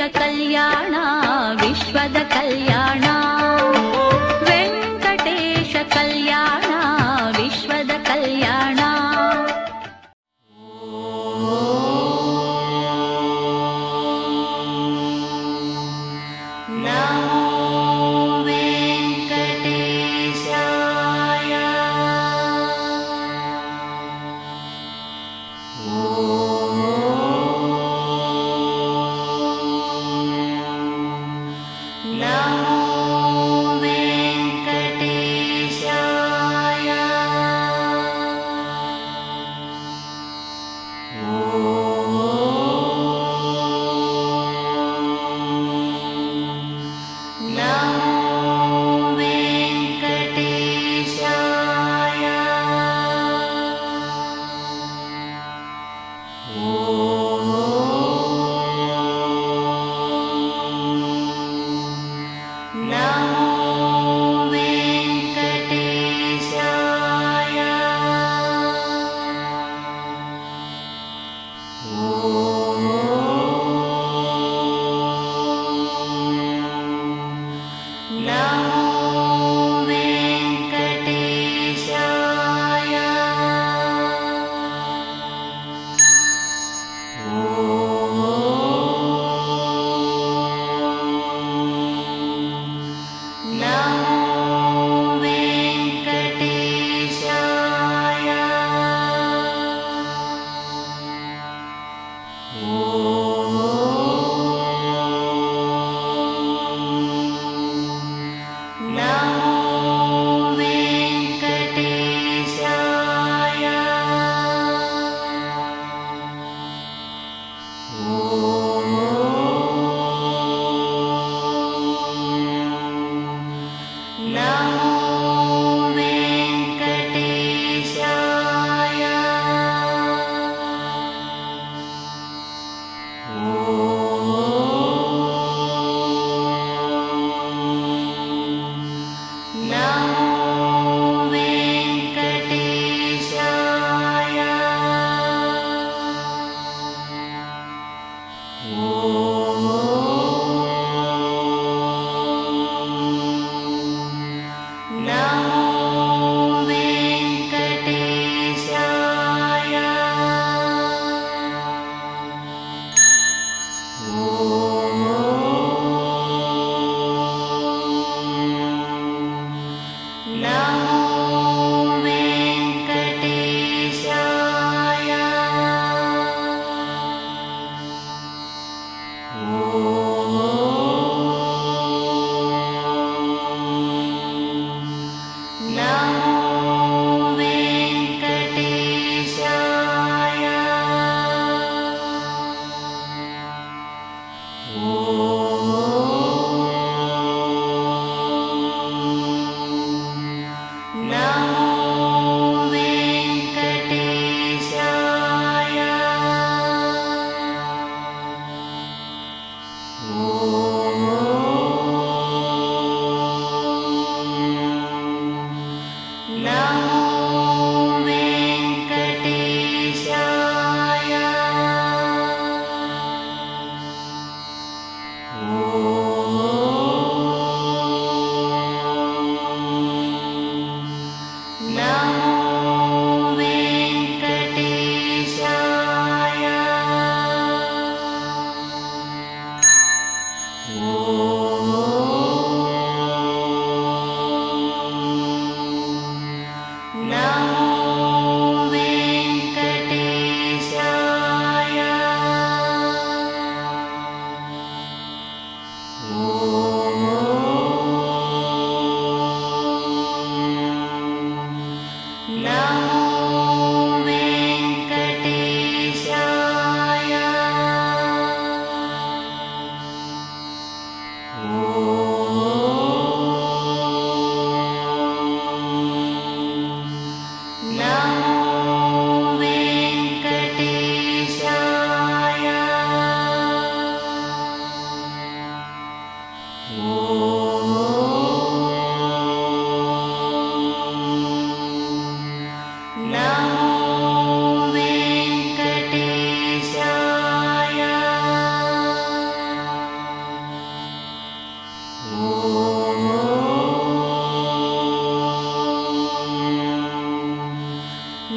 कल्याण विश्वद कल्याण वेंकटेश कल्याण विश्वद कल्याण। नमो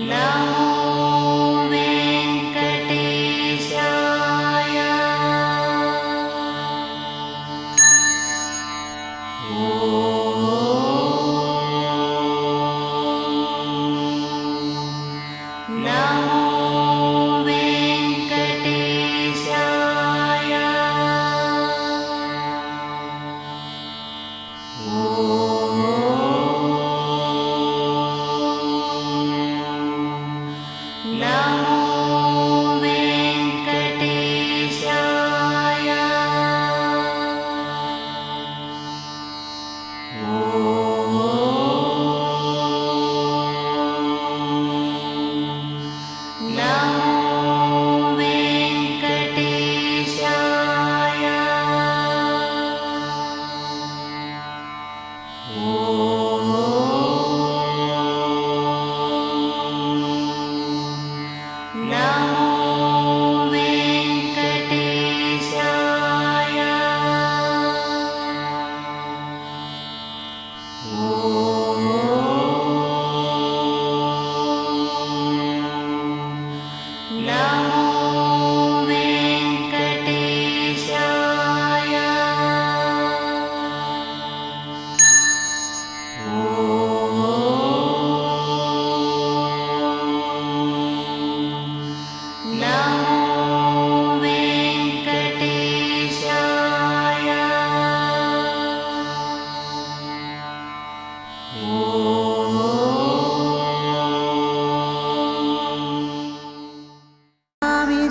नमो वेङ्कटेशाय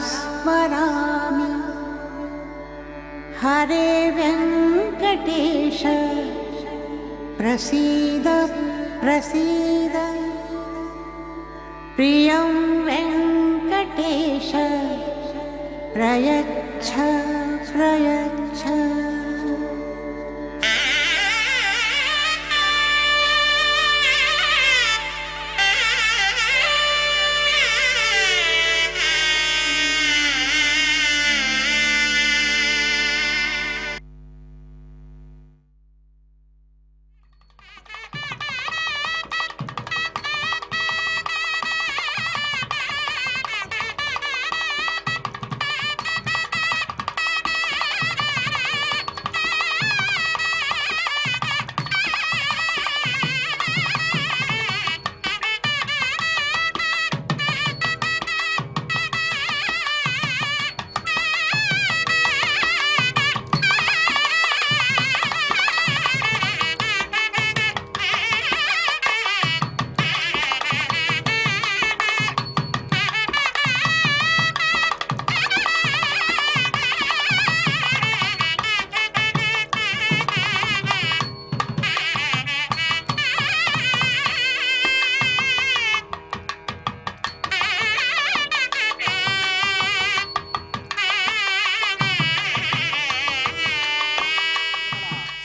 स्मरामि हरे वेङ्कटेश प्रसीद प्रसीद प्रियं वेङ्कटेश प्रयच्छ प्रयच्छ।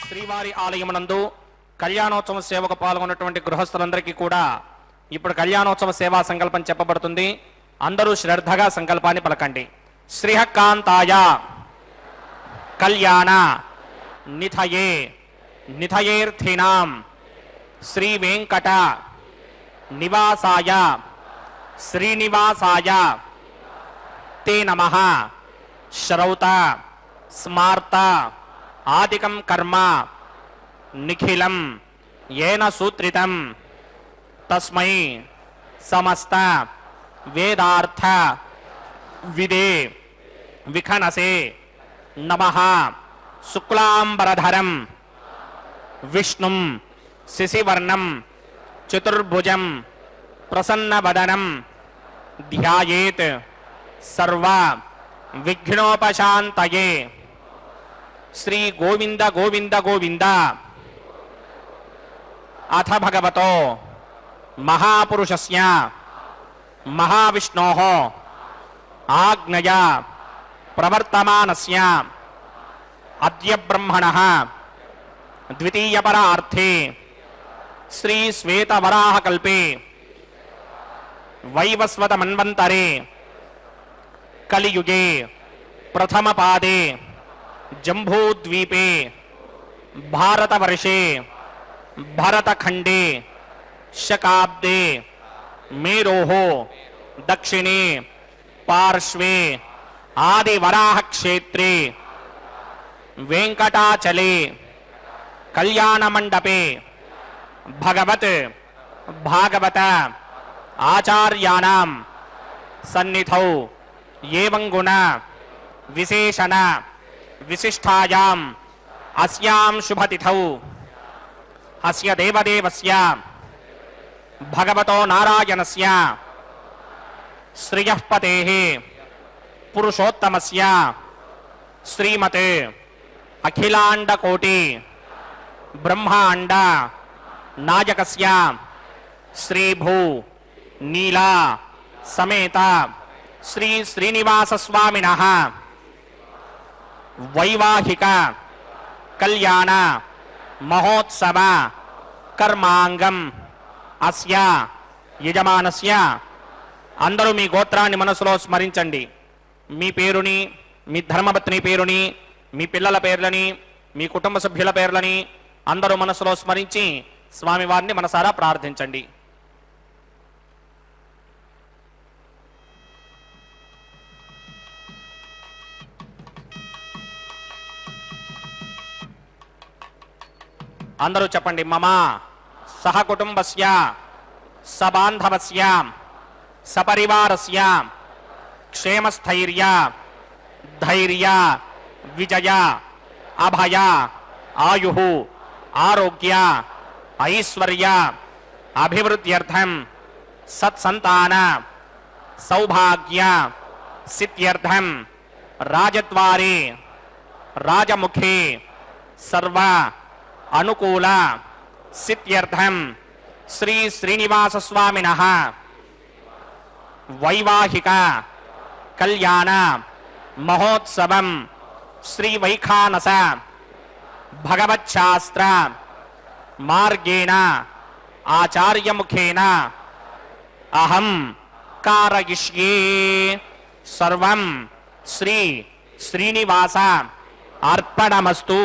శ్రీవారి ఆలయమునందు కళ్యాణోత్సవ సేవకు పాల్గొన్నటువంటి గృహస్థులందరికీ కూడా ఇప్పుడు కళ్యాణోత్సవ సేవా సంకల్పం చెప్పబడుతుంది. అందరూ శ్రద్ధగా సంకల్పాన్ని పలకండి. శ్రీహకాంతాయ కళ్యాణ నిథయే నిథయేర్థినాం శ్రీ వెంకట నివాసాయ శ్రీనివాసాయ తే నమః శ్రౌత స్మార్త ఆదికం కర్మ నిఖిలం ఏన సూత్రితం తస్మై సమస్త వేదార్థ విదే విఖనసే నమః శుక్లాంబరధరం విష్ణుం శశివర్ణం చతుర్భుజం ప్రసన్నవదనం ధ్యాయేత్ సర్వ విఘ్నోపశాంతయే. శ్రీ గోవింద గోవింద గోవింద. అథ భగవతో మహాపురుషస్య మహావిష్ణోః ఆజ్ఞయా ప్రవర్తమానస్య అద్య బ్రహ్మణః ద్వితీయపరార్థే శ్రీ శ్వేతవరాహకల్పే వైవస్వత మన్వంతరే కలియుగే ప్రథమపాదే జంబూద్వీపే భారతవర్షే భరతఖండే శకాబ్దే मेरोः दक्षिणे पार्श्वे आदिवराह क्षेत्रे वेंकटाचले कल्याण मंडपे भगवत भागवत आचार्याणां सन्निधौ एवं गुण विशेषण विशिष्टायाम् अस्यां शुभतिथौ अस्य देवदेवस्य भगवतो नारायणस्य श्रियः पतेः पुरुषोत्तमस्य श्रीमते अखिलांडकोटि ब्रह्मांड नायकस्य श्रीभू नीला समेत श्री श्रीनिवास स्वामिनः वैवाहिक कल्याण महोत्सव कर्मांगम అస్య యజమానస్య. అందరూ మీ గోత్రాన్ని మనసులో స్మరించండి. మీ పేరుని, మీ ధర్మపత్ని పేరుని, మీ పిల్లల పేర్లని, మీ కుటుంబ సభ్యుల పేర్లని అందరూ మనసులో స్మరించి స్వామివారిని మనసారా ప్రార్థించండి. అందరూ చెప్పండి. మమ सहकुटुंबस्य सबांधवस्य सपरिवारस्य क्षेमस्थैर्य धैर्य विजय अभय आयुः आरोग्य ऐश्वर्य अभिवृद्ध्यर्थं सत्संतान सौभाग्य सिद्ध्यर्थं राजद्वारे राजमुखे सर्व अनुकूल सिद्ध्यर्थं श्री श्रीनिवास स्वामिनः वैवाहिक कल्याण महोत्सवं श्री वैखानस भगवच्छास्त्र मार्गेण आचार्य मुखेन अहं कारयिष्ये. सर्वं श्री श्रीनिवास अर्पणमस्तु.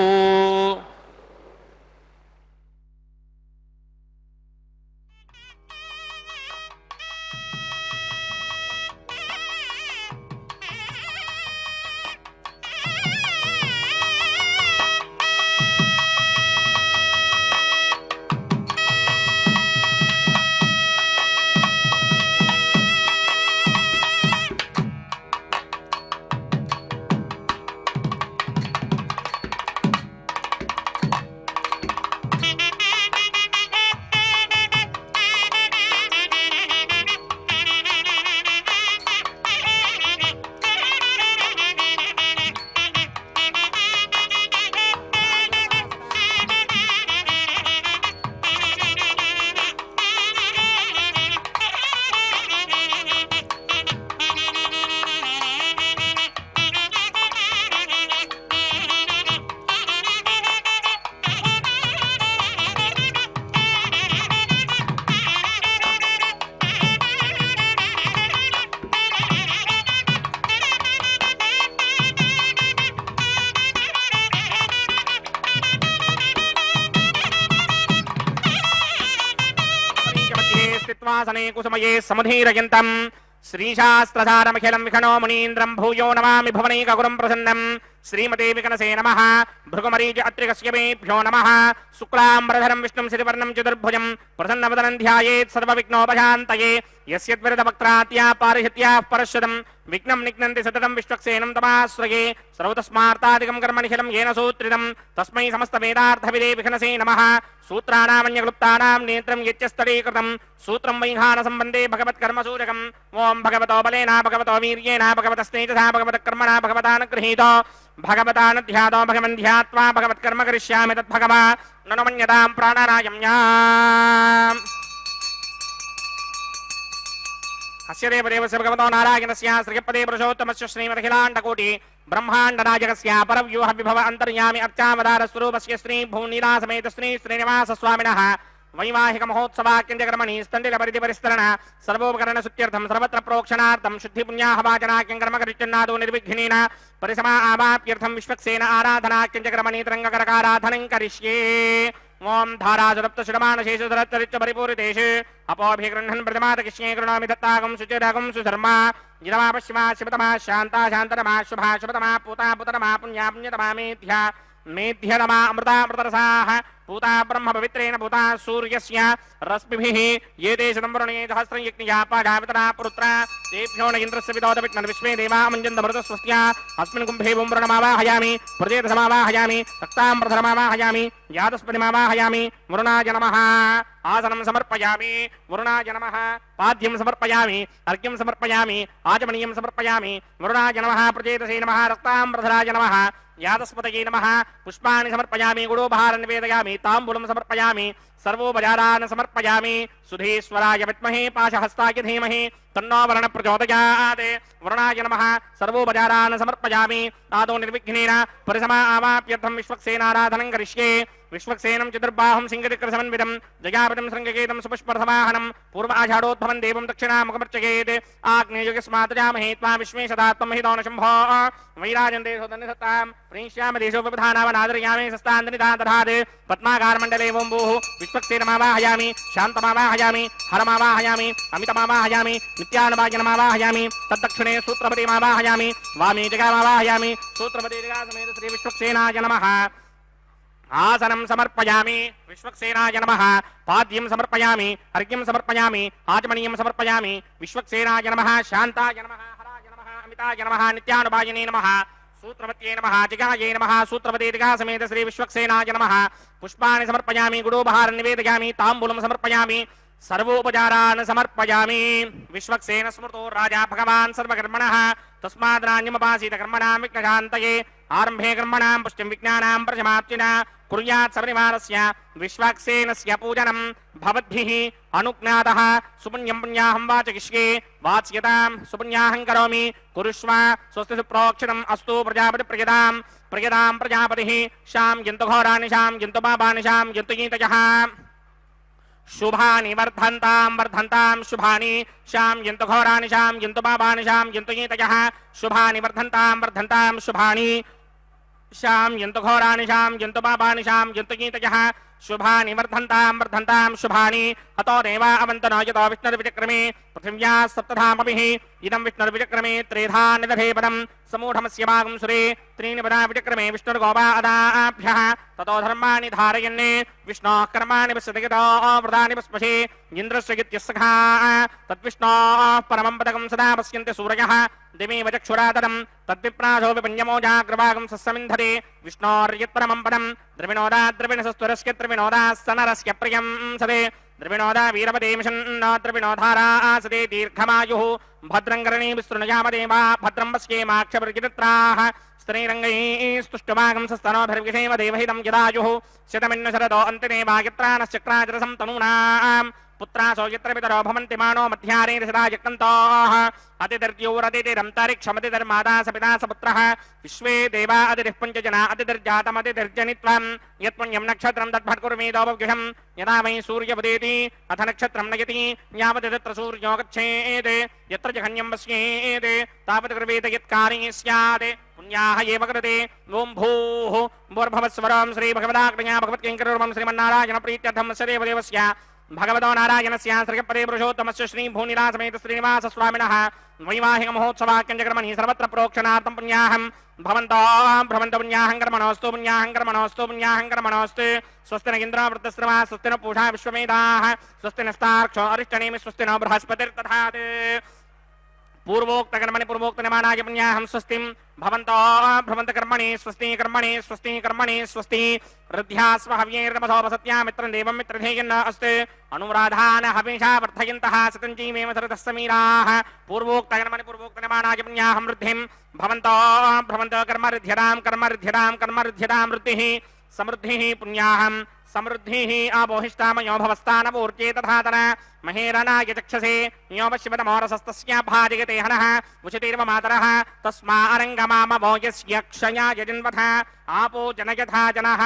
सने कुसुमये समुधीरयन्तं श्रीशास्त्रधारमखिलं विखनो मुनीन्द्रं भूयो नमामि भुवनैकगुरुं प्रसन्नं. श्रीमते विकनसे नमः. भृगुमरीच अत्रिकस्य मेभ्यो नमः. शुक्लाम्बरधरं विष्णुं शशिवर्णं चतुर्भुजं प्रसन्नवदनं ध्यायेत् सर्वविघ्नोपशान्तये. यस्यद्विरदवक्त्रात्या पारिषत्याः परश्वतं विघ्नं निघ्नन्ति सततं विश्वक्सेनं तमाश्रये. सर्वतस्मार्तादिकं कर्मनिखिलं येन सूत्रितं तस्मै समस्तवेदार्थविदे विघ्नसे नमः. सूत्राणामन्यक्लुप्तानां नेत्रं यच्चस्थलीकृतं सूत्रं वैघानसम्बन्धे भगवत्कर्मसूचकम्. ओं भगवतो बलेन भगवतो वीर्येण भगवतस्तेजसा भगवतकर्मणा भगवतानुगृहीतो भगवतानुध्यातो भगवन् ध्यात्वा भगवत्कर्म करिष्यामि तद्भगवा ननु मन्यतां प्राणानायम्याम्. अस्य देवदेवस्य भगवतो नारायणस्य श्रीपदे पुरुषोत्तमस्य श्रीमदखिलाण्डकोटि ब्रह्माण्डनायकस्य परव्यूह विभव अन्तर्यामि अर्चावतारस्वरूपस्य श्री भूनीलासमेत श्री श्रीनिवास स्वामिनः वैवाहिक महोत्सवाक्यंजकर्मणि स्तंडिल परिधिपरिस्तरण सर्वोपकरण सुत्यर्थं सर्वत्र प्रोक्षणार्थं शुद्धि पुण्याहवाचनाक्यं कर्मकरिचिन्नादो निर्विघ्नेन परिसमा आवाप्यर्थं विश्वक्सेन आराधनाक्यंजकर्मणि तरंगकरकाराधनं करिष्ये. ఓం ధారాజరప్తశుడమానశేషధరత్తరిచ్చ పరిపూరితేషు అపోభిగృహ్ణన్ ప్రథమాతకిష్ణే కృణామి దత్తాగం శుచిరాగం సుధర్మా జితమా పశ్చిమా శివతమా శాంతా శాంతరమా శుభా శుభతమా పూతా పుతరమా పుణ్యా పుణ్యతమా మేధ్యా మేధ్యతమా అమృతామృతరసాః పూతా బ్రహ్మ పవిత్రేణ పూతా సూర్యస్య రశ్మిభిః ఏతే శతంవరుణే సహస్రం యజ్ఞయా పాఠావితరా పురుత్ర తేభ్యో న ఇంద్రస్య విదోద విష్ణు విశ్వే దేవా మంజంతమృత స్వస్త్యా అస్మిన్ కుంభే పుంవరణమావాహయామి ప్రజేతసమావాహయామి రక్తామృతరమావాహయామి యాదస్పతిమావాహయామి వరుణాయ నమః ఆసనం సమర్పయామి వరుణాయ నమః పాద్యం సమర్పయామి అర్ఘ్యం సమర్పయామి ఆచమనీయం సమర్పయామి వరుణాయ నమః ప్రజేతసే నమః రక్తామృతరాయ నమః యాదస్పతయే నమః పుష్పాణి సమర్పయామి గుడోపహారం నివేదయామి తాంబూలం సమర్పయామి సర్వోపచారాన్ సమర్పయామి సుధీశ్వరాయ విద్మహే పాశహస్తాయ ధీమహి తన్నో వరుణ ప్రచోదయాత్ వరుణాయ నమః సర్వోపచారాన్ సమర్పయామి ఆదో నిర్విఘ్నేన పరిసమావాప్యర్థం విశ్వక్సేనారాధనం కరిష్యే విశ్వక్సేనం చతుర్బాహుం సింగతిక్రసమన్వితం జయాపతిం శృంగకేతం సుపుష్పరసమాహనం పూర్వాషాఢోద్భవం దేవం దక్షిణాముఖమర్చయేత్ ఆగ్నేయుగస్మాతజామహే త్వా విశ్వేశదాత్మహితో శంభో వైరాజన్ దేశోదన్నిసత్తాం ప్రణీష్యామి దేశో విధానావనాదరయామి సస్తాంతనిదాతధాత్ పద్మాకారమండలే ఓం భూః విశ్వక్సేనమావాహయామి శాంతమావాహయామి హరమావాహయామి అమితమావాహయామి నిత్యానుభాగ్యనమావాహయామి తద్దక్షిణే సూత్రపతిమావాహయామి వామే జగామావాహయామి సూత్రపతి జగా సమేత శ్రీ విశ్వక్సేనాయ నమః ఆసనం సమర్పయామి విశ్వక్సేనాయ నమః పాద్యం సమర్పయామి అర్ఘ్యం సమర్పయామి ఆచమనీయం సమర్పయామి విశ్వక్సేనాయ నమః శాంతాయ నమః హరాయ నమః అమితాయ నమః నిత్యానుభాగినే నమః సూత్రవత్యే నమః జిగాయే నమః సూత్రవతే జిగా సమేత శ్రీ విశ్వక్సేనాయ నమః పుష్పాణి సమర్పయామి గుడోపహారం నివేదయామి తాంబూలం సమర్పయామి సర్వోపచారాన్ సమర్పయామి విశ్వక్సేన స్మృతో రాజా భగవాన్ సర్వకర్మణః తస్మాద్రాణ్యమపాసీత కర్మణాం విఘ్నశాంతయే ఆరంభే కర్మణాం పుష్టిం విజ్ఞానాం ప్రజమాప్తినా కుర్యాత్ సపరివారస్య విశ్వక్సేనస్య పూజనం భవద్భిః అనుజ్ఞాతః సుపుణ్యం పుణ్యాహం వాచయిష్యే వాచ్యతాం సుపుణ్యాహం కరోమి కురుష్వ స్వస్తి సుప్రోక్షణం అస్తు ప్రజాపతి ప్రియదాం ప్రియదాం ప్రజాపతిః శాం యంతు ఘోరాని శాం యంతు పాపాని శాం యంతు గీతయః శుభాని వర్ధంతాం వర్ధంతాం శుభాని శాం యంతు ఘోరాని శాం యంతు పాపాని శాం యంతు గీతయః శుభాని వర్ధంతాం వర్ధంతాం శుభాని శాం యంతు ఘోరాని శాం యంతు పాపాని శాం యంతు గీతయః శుభాని వర్ధంతాం వర్ధంతాం శుభాని అతో దేవా అవంతనో యతో విష్ణుర్విచక్రమే పృథివ్యా సప్తధామభిః ఇదం విష్ణుర్విచక్రమే త్రేధా నిదధే పదం సమూఢమస్య భాగం సురే త్రీణి పదా విచక్రమే విష్ణుర్గోపా అదాభ్యః తతో ధర్మాణి ధారయన్నే విష్ణోః కర్మాణి పశ్యతయతో వ్రతాని పస్మషే ఇంద్రస్య గిత్యస్సఖా తద్విష్ణోః పరమం పదకం సదా పశ్యంతి సూరయః దిమేవ చక్షురాతరం తద్విప్రాసో విపన్యమోజాగ్రవాగం సస్సమింధతే విష్ణోర్యత్పరమం పదం ద్రవిణోదా ద్రవిణసస్వరస్య ద్రవిణోదా సనరస్య ప్రియం సదే ద్రవిణోదా వీరపదేమిషన్నో ద్రవిణోధారా ఆసదే దీర్ఘమాయుః భద్రం కరణీ విస్తృణయామదేవా భద్రం పశ్యేమాక్షపరిచిత్రాః స్తనైరంగైస్తుష్టుమాగం సస్తనోభిర్విషేమ దేవహితం యదాయుః శతమిన్న శరదో అంతినేవాయత్రానశ్చక్రాచరసం తనూనాం పుత్రాసో యత్ర పితరో భవంతి మానో మధ్యారే సదాయక్తంతోః అతిదర్ద్యూరతిరन्तరిక్షమతిధర్మాదా సపితా సపుత్రః విశ్వే దేవా అతిరిః పంచజనా అతిదర్జాతమతిదర్జనిత్వం యత్పుణ్యం నక్షత్రం తద్భట్కుర్మేదోపగృహం యదా వై సూర్యపదేతి అథ నక్షత్రం నయతి యావతి తత్ర సూర్యో గచ్ఛేత్ యత్ర జఘన్యం పశ్యేత్ తావత్ కృవేత యత్కారీ స్యాత్ పుణ్యాః ఏవ కృతే ఓం భూః భూర్భువస్వరం శ్రీ భగవదాగ్న్యా భగవత్కింకరూపం శ్రీమన్నారాయణ ప్రీత్యర్థం సదేవదేవస్య భగవతో నారాయణస్య శ్రీపదే పురుషోత్తమస్య శ్రీ భూనిరాసమేత శ్రీనివాస స్వామినః వైవాహిక మహోత్సవాక్యంజకర్మణి సర్వత్ర ప్రోక్షణార్థం పుణ్యాహం భవంతో భ్రమంత పుణ్యాహం కర్మణోస్తు పుణ్యాహం కర్మణోస్తు పుణ్యాహం కర్మణోస్తు స్వస్తి న ఇంద్రో వృత్తశ్రవా స్వస్తి న పూషా విశ్వమేధాః స్వస్తి నస్తార్క్షో అరిష్టనేమి స్వస్తి న బృహస్పతిర్దధాత్ పూర్వోక్తకర్మణి పూర్వోక్తనిమానాయ పుణ్యాహం స్వస్తిం భవంతో భ్రమంత కర్మణి స్వస్తి కర్మణి స్వస్తి కర్మణి స్వస్తి రుధ్యాస్వ హవ్యేర్నమసోపసత్యా మిత్రం దేవం మిత్రధేయన్న అస్తు అనురాధాన హవిషా వర్ధయంతః సతం జీవేమ సరతః సమీరాః పూర్వోక్తకర్మణి పూర్వోక్తనిమానాయ పుణ్యాహం వృద్ధిం భవంతో భ్రమంతో కర్మరుధ్యతాం కర్మరుధ్యతాం కర్మరుధ్యతాం వృద్ధిః సమృద్ధిః పుణ్యాహం సమృద్ధిః ఆపోహిష్టామయో భవస్థానపూర్చే తథాతన మహేరణాయ చక్షసే యోపశివతమోరసస్తస్య భాజయతే హనః ఉచితేర్వ మాతరః తస్మా అరంగమామవో యస్య క్షయాయ జన్మథ ఆపో జనయథా జనః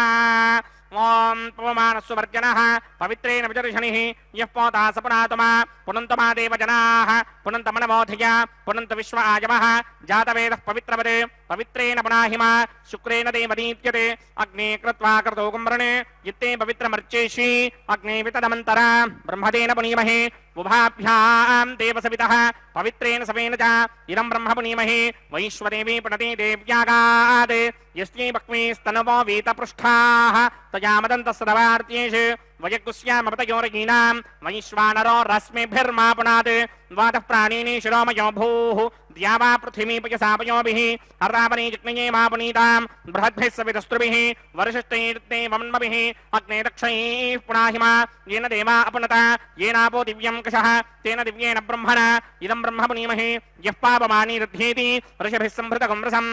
ఓం పవమానస్సువర్జనః పవిత్రేణ విచర్షణిః యః పోతా సపునాతుమా పునంతమా దేవజనాః పునంతమనమోధియ పునంత విశ్వ ఆజమః జాతవేదః పవిత్రవదే పవిత్రేణ పునాహిమా శుక్రేణ దేవదీప్యతే అగ్నే కృత్వా క్రతోగంబరణే इत्ते पवित्रमर्चेषि अग्ने वितदमन्तर ब्रह्मतेन पुनीमहे उभाभ्यां देवसवितः पवित्रेण सवेन च इदं ब्रह्म पुनीमहे वैश्वदेवी पठति देव्यागात् यस्यै भक्मे स्तनवो वीतपृष्ठाः तयामदन्तस्तवार्त्येषु वयकुस्यामपतयोरगीनां वैश्वानरो रश्मिभिर्मापुनात् द्वादः प्राणिनि शिरोमयो भूः द्यावा पृथिवीपयसापयोभिः हर्रापणे जिग्नये मापुनीतां बृहद्भिः सवितस्त्रुभिः वरिष्ठैर्ते वमन्मभिः अग्ने दक्षैः पुनाहिमा येन देवा अपनता येनापो दिव्यं कषः तेन दिव्येन ब्रह्मणा इदं ब्रह्म पुनीमहे यः पापमानि रुध्येति ऋषिभिः संभृतकं रसं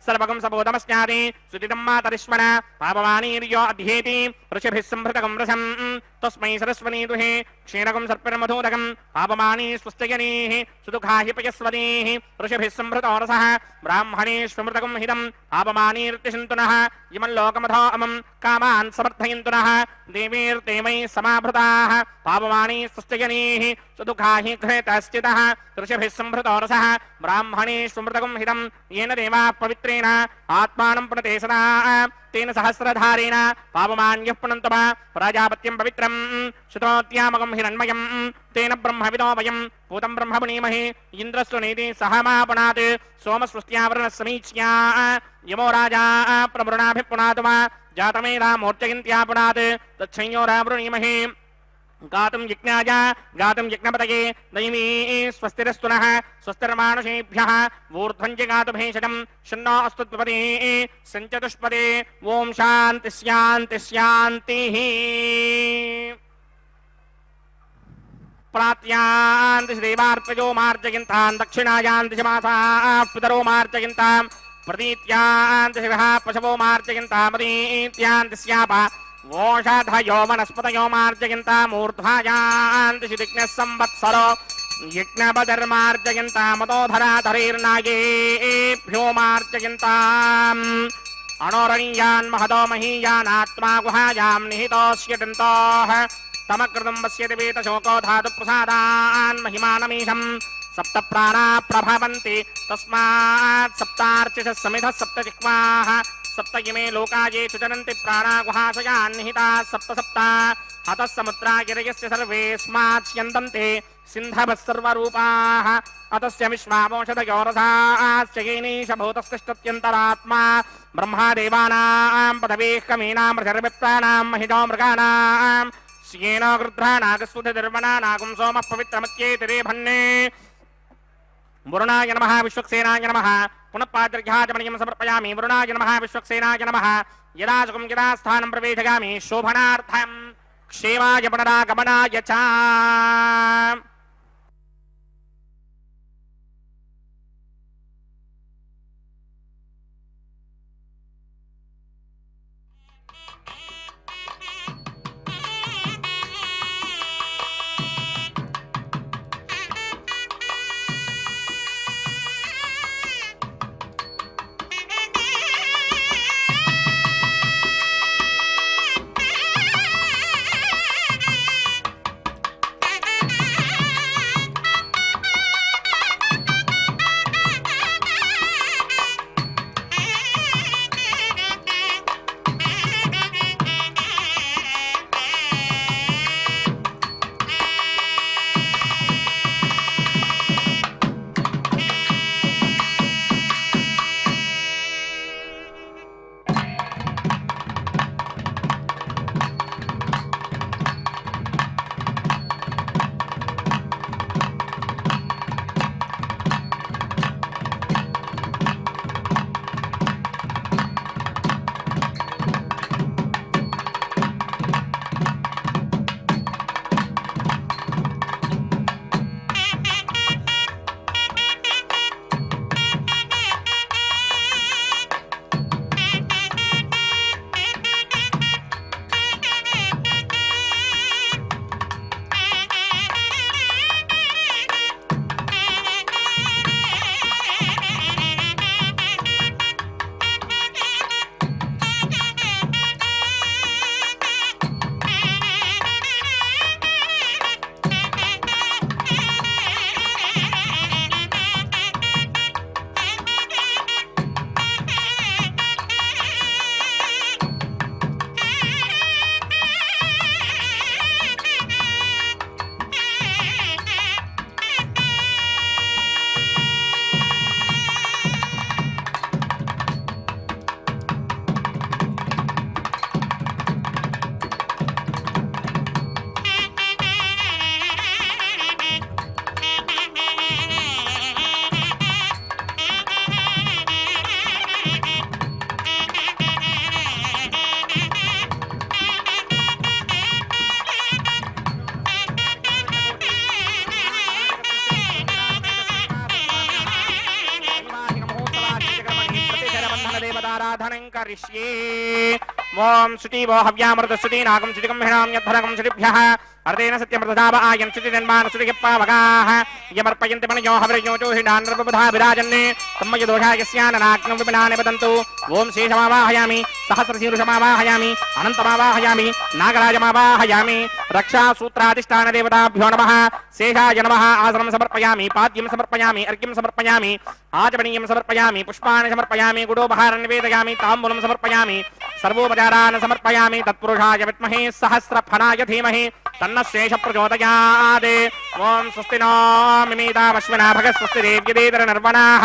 सर्वगं सबोधमस्यादि सुदितं मातरिश्वन पापमानीर्यो अध्येति ऋषिभिः संभृतकं रसं तस्मै सरस्वती दुहे क्षीरकं सर्पिर्मधोदकं पापमानी स्वस्त्यजनीः सुदुःखा हि पयस्वतीः ऋषिभिः संभृतो रसः ब्राह्मणेष्वमृतकं हितं पापमानीर्तिशन्तु नः इमल्लोकमथो अमं कामान् समर्थयन्तु नः देवीर्ते वै समाभृताः पापमानी स्वस्त्यजनीः सुदुःखा हि घृतश्चितः ऋषिभिः संभृतो रसः ब्राह्मणेष्वमृतकं हितं येन देवाः पवित्रेण आत्मानं पुनते सदा तेन सहस्रधारेण पापमान्यः पुनन्तः प्रजापत्यं पवित्रं श्रुतोद्यामकं हिरण्मयं तेन ब्रह्मविदो वयं पूतं ब्रह्म पुनीमहे इन्द्रस्तु नेति सहमापनात् सोमस्वस्त्यावरणः समीच्या यमो राजा प्रवृणाभिः पुनातु वा जातमेधा मूर्चयन्त्यापुनात् तच्छंयोरावृणीमहे गातुं यज्ञाय गातुं यज्ञपतये दैवी स्वस्तिरस्तु नः स्वस्तिर्मानुषेभ्यः ऊर्ध्वं च गातु भेषजं शन्नो अस्तु द्विपदे सञ्चतुष्पदे ॐ शान्ति शान्ति शान्तिः प्रात्यान्ति देवार्पजो मार्जयन्तान् दक्षिणायान्ति मासाः पितरो मार्जयन्ताम् प्रतीत्यान्ति शिवः पशवो मार्जयन्तामदीत्यान्ति स्यापा ओषधयो वनस्पतयो मार्जयन्तामूर्ध्वायान्ति दिग्नः संवत्सरो यज्ञपतिर्मार्जयन्तामतोधराधरैर्नागेभ्यो मार्जयन्ताम् अणोरणीयान् महतो महीयानात्मा गुहायां निहितोऽस्य दन्तोः तमकृतं पश्यति वेतशोको धातुप्रसादान् महिमानमीशम् सप्त प्राणा प्रभवन्ति तस्मात् सप्तार्चिषः समिधः सप्त जिह्वाः सप्त इमे लोका ये चुचरन्ति प्राणा गुहाशयान् निहिताः सप्त सप्ता हतः समुद्रा गिरयस्य सर्वेऽस्मात् स्यन्दन्ते सिन्धवः सर्वरूपाः अतस्य विश्वामोषधयो रसाश्च येनीश भूतस्तिष्ठत्यन्तरात्मा ब्रह्मादेवानां पदवीः कवीनां ऋषिर्विप्राणां महितो मृगाणां श्येनो गृध्रानागस्वधिर्वणानागुं सोमः पवित्रमत्येतिरे भन्ने वरुणाय नमः विश्वक्सेनाय नमः पुनः पाद्रघ्याचमणीं समर्पयामि वरुणाय नमः विश्वक्सेनाय नमः यदा सुखं यदा स्थानं प्रवेशयामि शोभनार्थं क्षेमाय पुनरागमनाय च साधनं करिष्ये ओम शुचिवो हव्यामृत शुचीनागं शुचिकं हिणां यद्धरकं शुचिभ्यः अर्धेन सत्यमृतधाव आयं शुचिजन्मान् शुचिपावगाः यमर्पयन्ति मनयो हविर्योचो हिडान्नर्वबुधा विराजन्ने तम्मयदोषाय यस्याननाग्नं विपिनानि वदन्तु ओम शेषमावाहयामि सहस्रशीर्षमावाहयामि अनन्तमावाहयामि नागराजमावाहयामि रक्षासूत्राधिष्ठानदेवताभ्यो नमः शेषाय नमः आसनं समर्पयामि पाद्यं समर्पयामि अर्घ्यं समर्पयामि आचमनीयं समर्पयामि पुष्पाणि समर्पयामि गुडोपहारं निवेदयामि ताम्बूलं समर्पयामि सर्वोपचारान् समर्पयामि तत्पुरुषाय विद्महे सहस्रफलाय धीमहि तन्नः शेषः प्रचोदयात् ओम स्वस्ति नो मिमीतामश्विना भगः स्वस्ति देव्यदेतरनर्वणाः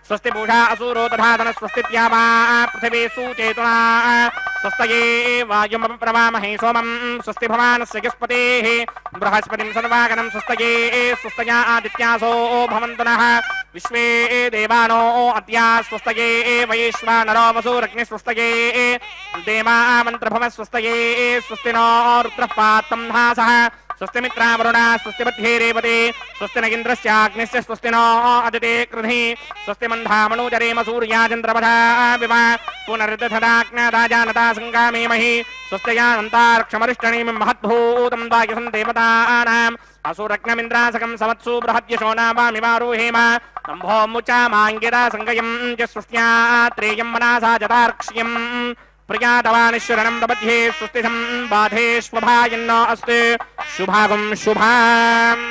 स्वस्ति पूषा असुरो तथा धनः स्वस्ति द्यावा पृथिवी सुचेतुना स्वस्तये वायुमप्रवामहे सोमं स्वस्ति भवानस्य यस्पतेः बृहस्पतिं सर्वागनं स्वस्तये स्वस्तया आदित्यासो भवन्तु नः विश्वे देवानो अद्या स्वस्तये वैश्वानरो वसुरग्निः स्वस्तये देवामन्त्रभवः स्वस्तये स्वस्ति नो रुद्रः पात्रं धासः स्वस्ति मित्रावरुणा स्वस्ति मध्ये रेवते स्वस्ति न इन्द्रस्याग्निस्य स्वस्ति नो अदिते कृधि स्वस्ति मन्धामनुजरेम सूर्याचन्द्रपथा विवा पुनरुद्धदाज्ञादाजानता सङ्गामेमहि स्वस्त्ययानन्तार्क्षमरिष्टणीं महद्भूतं दायसं देवतानाम् असुरग्नमिन्द्रासकं सवत्सु बृहद्यशो नामामिवारुहेम तम्भो मुचामाङ्गिरा सङ्गयं च स्वस्त्यात्रेयं मनासा जतार्क्ष्यम् प्रियातवानिश्वरणं दबध्ये स्वस्तिषं बाधेष्वभायन्नो अस्तु शुभागं शुभाम्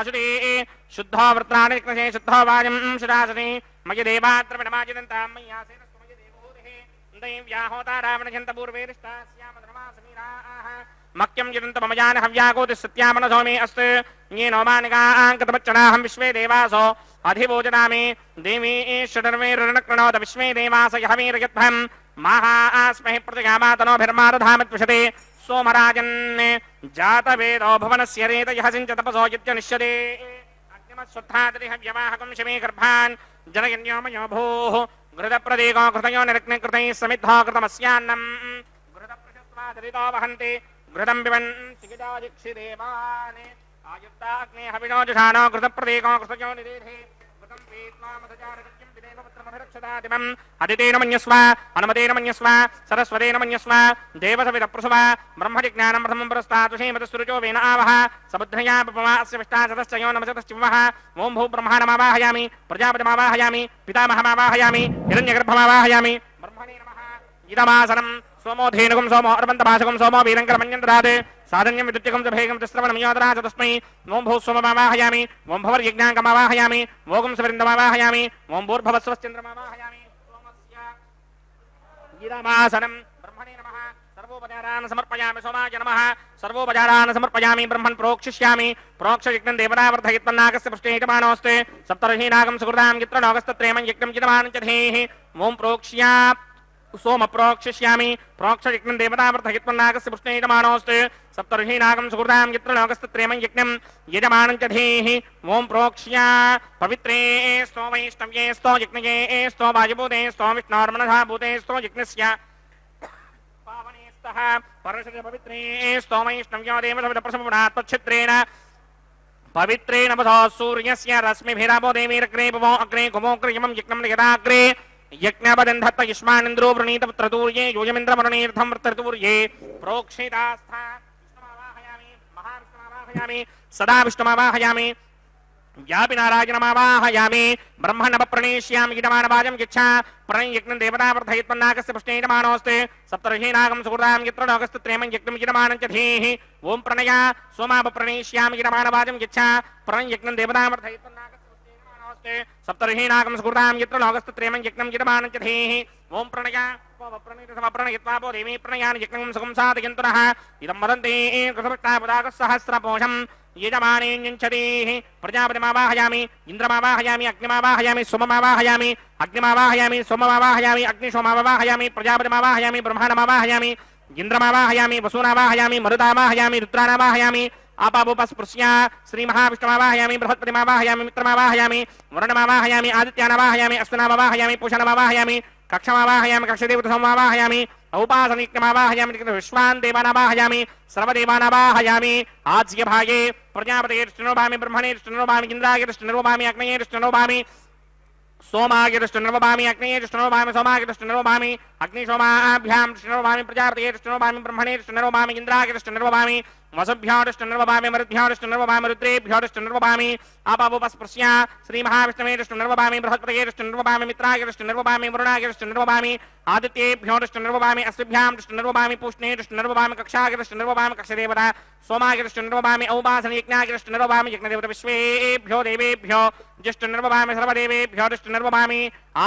शुद्धे शुद्धो वृत्राणि कृषे शुद्धो वाजं शुरासने मय देवात्र विडमाजिदन्तां मय्यासेन सुमय देवोदेः दैव्याहोता रावणजन्त पूर्वेरिष्टास्याम धर्मासमीराः मक्यं यदन्त मम जान हव्याकोति सत्यामनसो मे अस्तु ये नौमानिकाङ्कतमच्चनाहं विश्वे देवासो अधिभोजनामि देवी षडर्वेरुणक्रणोत विश्वे देवास यहवीरयध्वं महास्महि प्रतिगामातनोभिर्मारधामत्विषते सोमराजन् जातवेदो भुवनस्य रेतयः सिञ्च तपसो युज्यनिष्यते अग्निमश्वत्थातिहव्यवाहकं शमे गर्भान् जनयन्यो मयो भूः घृतप्रदीको घृतयो निरग्निकृतैः समिद्धो कृतमस्यान्नम् घृतप्रशस्वादरितो वहन्ति घृतं पिबन् चिकितादिक्षिदेवान् आयुक्ताग्ने हविनो जुषाणो घृतप्रदीको घृतयो निरेधे घृतं पीत्वा मधुचारकृत्यं विदेव पुत्रमभिरक्षतादिमम् अदितेन मन्यस्व अनुमतेन मन्यस्व सरस्वतेन मन्यस्व देवसविदप्रसव ब्रह्मजिज्ञानं प्रथमं पुरस्तात्षेमतस्तुरुचो वेन आवह समुद्रया पपमा अस्य विष्टाचतश्चयो नमचतश्चिवः ओं भू ब्रह्माणमावाहयामि प्रजापतिमावाहयामि पितामहमावाहयामि हिरण्यगर्भमावाहयामि ब्रह्मणे नमः इदमासनं सोमो धेनुकं सोमो अर्वन्तभाषकं सोमो वीरङ्करमन्यन्तरात् साधन्यं विद्युत्यकं च भेगं च श्रवणं योदरा च तस्मै ओं भू सोममावाहयामि ओं भवर्यज्ञाङ्कमावाहयामि ओं सवरिन्दमावाहयामि ओं भूर्भवस्वश्चन्द्रमावाहयामि सोमस्य इदमासनं ब्रह्मणे नमः सर्वोपचारान् समर्पयामि सोमाय नमः सर्वोपचारान् समर्पयामि ब्रह्मन् प्रोक्षिष्यामि प्रोक्षयज्ञं देवतावर्धयित्वन्नागस्य पृष्ठे यजमानोऽस्ते सप्तर्षीनागं सुकृतां यत्रनोगस्तत्रेमं यज्ञं चिदमानं च धेः ओं प्रोक्ष्या सोम प्रोक्षिष्यामि प्रोक्षयज्ञं देवतावर्धयित्वन्नागस्य पृष्ठे यजमानोऽस्ते सप्तर्षीनागं सुकृतां यत्रनोगस्तत्रेमं यज्ञं यजमानं च धेः ओं प्रोक्ष्या पवित्रे स्तो वैष्णव्ये स्तो यज्ञये स्तो वायुभूते स्तो विष्णोर्मनसा भूते स्तो यज्ञस्य परशुद्ध पवित्रे स्तोमैष्णव्यो देवसविदप्रसवनात्मच्छिद्रेण पवित्रेण वसो सूर्यस्य रश्मिभिरावो देवीरग्रे भवो अग्रे कुमोग्रयमं यज्ञं यदाग्रे यज्ञपदन्धत्त युष्मानिन्द्रो वृणीत पुत्रतूर्ये योजमिन्द्रमरुणीर्थं वृत्रतूर्ये प्रोक्षितास्था विष्णुमावाहयामि महाविष्णुमावाहयामि सदा विष्णुमावाहयामि व्यापिनारायणमावाहयामि ब्रह्मणप्रणेष्यामि इदमानवाजं यच्छा प्रणयज्ञं देवतावर्धयित्वन्नागस्य पृष्ठे यजमानोऽस्ते सप्तर्षीनागं सुकृतां यत्र नोगस्तत्रेमं यज्ञं यजमानं च धेः ओं प्रणया सोमापप्रणेष्यामि इदमानवाजं यच्छा प्रणयज्ञं देवतावर्धयित्वन्नागस्य पृष्ठे यजमानोऽस्ते सप्तर्षीनागं सुकृतां यत्र नोगस्तत्रेमं यज्ञं यजमानं च धेः ओं प्रणया प्रणयित्वापो देवी प्रणयानि यज्ञं सुखं साधयन्तुनः इदं वदन्ति कृतभक्तापदागसहस्रपोषम् यजमानेऽञ्चदेः प्रजापतिमावाहयामि इन्द्रमावाहयामि अग्निमावाहयामि सोममावाहयामि अग्निमावाहयामि सोममावाहयामि अग्निशोमावाहयामि प्रजापतिमावाहयामि ब्रह्माणमावाहयामि इन्द्रमावाहयामि वसूनावाहयामि मरुदावाहयामि रुद्राणावाहयामि आपावोपस्पृश्या श्रीमहाविष्णुमावाहयामि बृहस्पतिमावाहयामि मित्रमावाहयामि वरुणमावाहयामि आदित्यानावाहयामि अश्विनामावाहयामि पूषणमावाहयामि कक्षमावाहयामि कक्षदेवतसमावाहयामि औपासनिक्यमावाहयामि विश्वान् देवानावाहयामि सर्वदेवानावाहयामि आज्यभागे प्रजापतेर्ष्टनोभामि ब्रह्मणेर्ष्टनोभामि इन्द्रायर्ष्टनोभामि अग्नेयर्ष्टनोभामि सोमागिर्ष्टनोभामि अग्नेयर्ष्टनोभामि सोमागिर्ष्टनोभामि अग्निशोमाभ्यां कृष्णोभामि प्रजापतेर्ष्टनोभामि ब्रह्मणेर्ष्टनोभामि इन्द्रायर्ष्टनोभामि वसुभ्योष्टनर्वभामि मरुद्भ्योष्टनर्वभामि रुद्रेभ्योष्टनर्वभामि आपावोपस्पृश्या श्रीमहाविष्णुवेष्टनर्वभामि बृहस्पतिर्ष्टनर्वभामि मित्रागिर्ष्टनर्वभामि वरुणागिर्ष्टनर्वभामि आदित्येभ्योष्टनर्वभामि अश्विभ्यां पूष्णेष्टनर्वभामि कक्षागिर्ष्टनर्वभामि कक्षदेवता सोमागिर्ष्टनर्वभामि औपासनयज्ञागिर्ष्टनर्वभामि यज्ञदेवता विश्वेभ्यो देवेभ्यो ज्येष्ठनर्वभामि सर्वदेवेभ्यो दृष्टनर्वभामि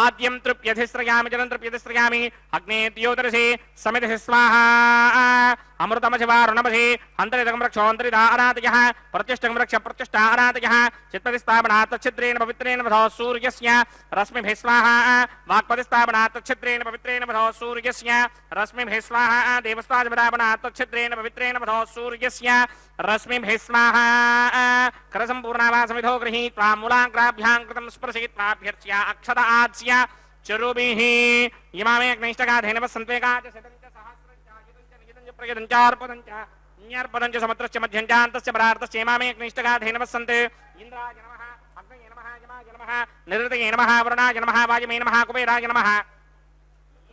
आद्यं तृप्यधिस्रयामि जलं तृप्यधिस्रयामि अग्ने द्योतरसे समिधि स्वाहा अमृतमशिवारुणमसि अन्तरिदं रक्षोऽन्तरिदारातयः प्रतिष्ठं रक्ष प्रतिष्ठारातयः चित्पतिस्थापनात् तच्छिद्रेण पवित्रेण वधो सूर्यस्य रश्मिभिः स्वाहा वाक्पतिस्थापनात् तच्छिद्रेण पवित्रेण वधो सूर्यस्य रश्मिभिः स्वाहा देवस्वादिपदापनात् तच्छिद्रेण पवित्रेण वधो सूर्यस्य रश्मिभिः स्वाहा करसम्पूर्णावासमिधो गृहीत्वा मूलाग्राभ्यां कृतं स्पर्शयित्वाभ्यर्च्य अक्षत आज्य चरुभिः इमामे अग्नैष्टगाधेन वसन्त्वेकाच शतञ्च प्रयदञ्चार्पदञ्च न्यर्पदञ्च समुद्रस्य मध्यञ्चान्तस्य परार्थस्य इमामे अग्निष्टगाधेन वसन्ते इन्द्राय नमः अग्नये नमः यमाय नमः निरृतये नमः वरुणाय नमः वायुमे नमः कुबेराय नमः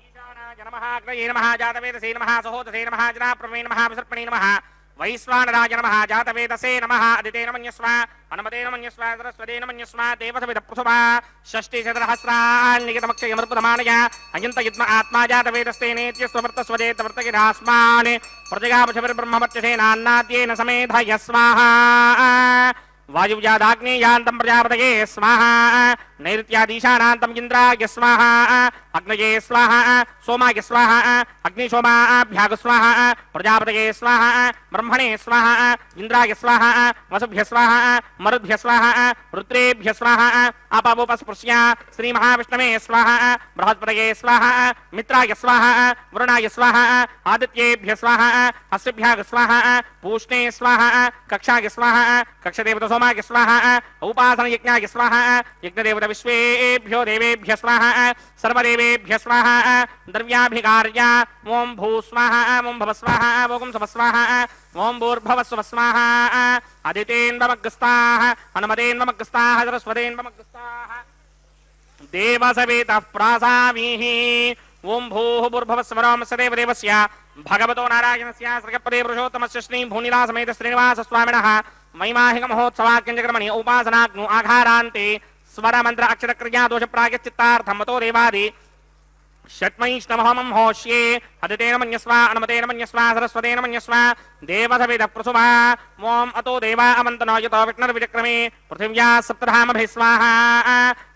ईशानाय नमः अग्नये नमः जातवेदसे नमः सहोदसे नमः जनाप्रभवे नमः विसर्पणे नमः वैश्वानराय नमः जातवेदसे नमः अदितेन मन्यस्व अनुमतेन मन्यस्व सरस्वतेन मन्यस्व देवसविदप्रसुभा षष्टिशतसहस्रान्निकितमक्षयमर्पदमानय अयन्तयुग्म आत्मा जातवेदस्तेनेत्यस्ववर्तस्वदेतवर्तकिरास्मान् प्रजगापशविर्ब्रह्मवर्चसेनान्नाद्येन समेधय स्वाहा वायुव्यादाग्नेयान्तं प्रजापतये स्वाहा नैऋत्यादीशानान्तं इन्द्राय स्वाहा अग्नये स्वाहा सोमाय स्वाहा अग्निशोमाभ्याग स्वाहा प्रजापतये स्वाहा ब्रह्मणे स्वाहा इन्द्राय स्वाहा वसुभ्य स्वाहा मरुद्भ्य स्वाहा रुद्रेभ्य स्वाहा अपावोपस्पृश्य श्रीमहाविष्णवे स्वाहा बृहस्पतये स्वाहा मित्राय स्वाहा वरुणाय स्वाहा आदित्येभ्य स्वाहा अस्यभ्याग स्वाहा पूष्णे स्वाहा कक्षाय स्वाहा कक्षदेवत सोमाय स्वाहा उपासन यज्ञाय स्वाहा यज्ञदेवत विश्वेभ्यो देवेभ्य स्वाहा सर्वदेवेभ्य स्वाहा द्रव्याभिकार्य ओं भू स्वाहा ओं भव स्वाहा ओं सव स्वाहा ओं भूर्भव स्व स्वाहा अदितेन्वमग्रस्ताः अनुमतेन्वमग्रस्ताः सरस्वतेन्वमग्रस्ताः देवसवेतः प्रासामीः ओं भूः भूर्भुवस्वरं सदेव देवस्य भगवतो नारायणस्य श्रीपदे पुरुषोत्तमस्य श्री भूनिलासमेत श्रीनिवास स्वामिनः महिमाहिक महोत्सवाक्यंजकर्मणि उपासनाग्नु आघारान्ते स्वरमन्त्र अक्षरक्रिया दोष प्रायश्चित्तार्थं मतो देवादि षट्मैष्णवहमं होष्ये अदितेन मन्यस्व अनुमतेन मन्यस्व सरस्वतेन मन्यस्व देवसवेद प्रसुवा मों अतो देवा अमन्तनो यतो विष्णुर्विचक्रमे पृथिव्या सप्तधामभिः स्वाहा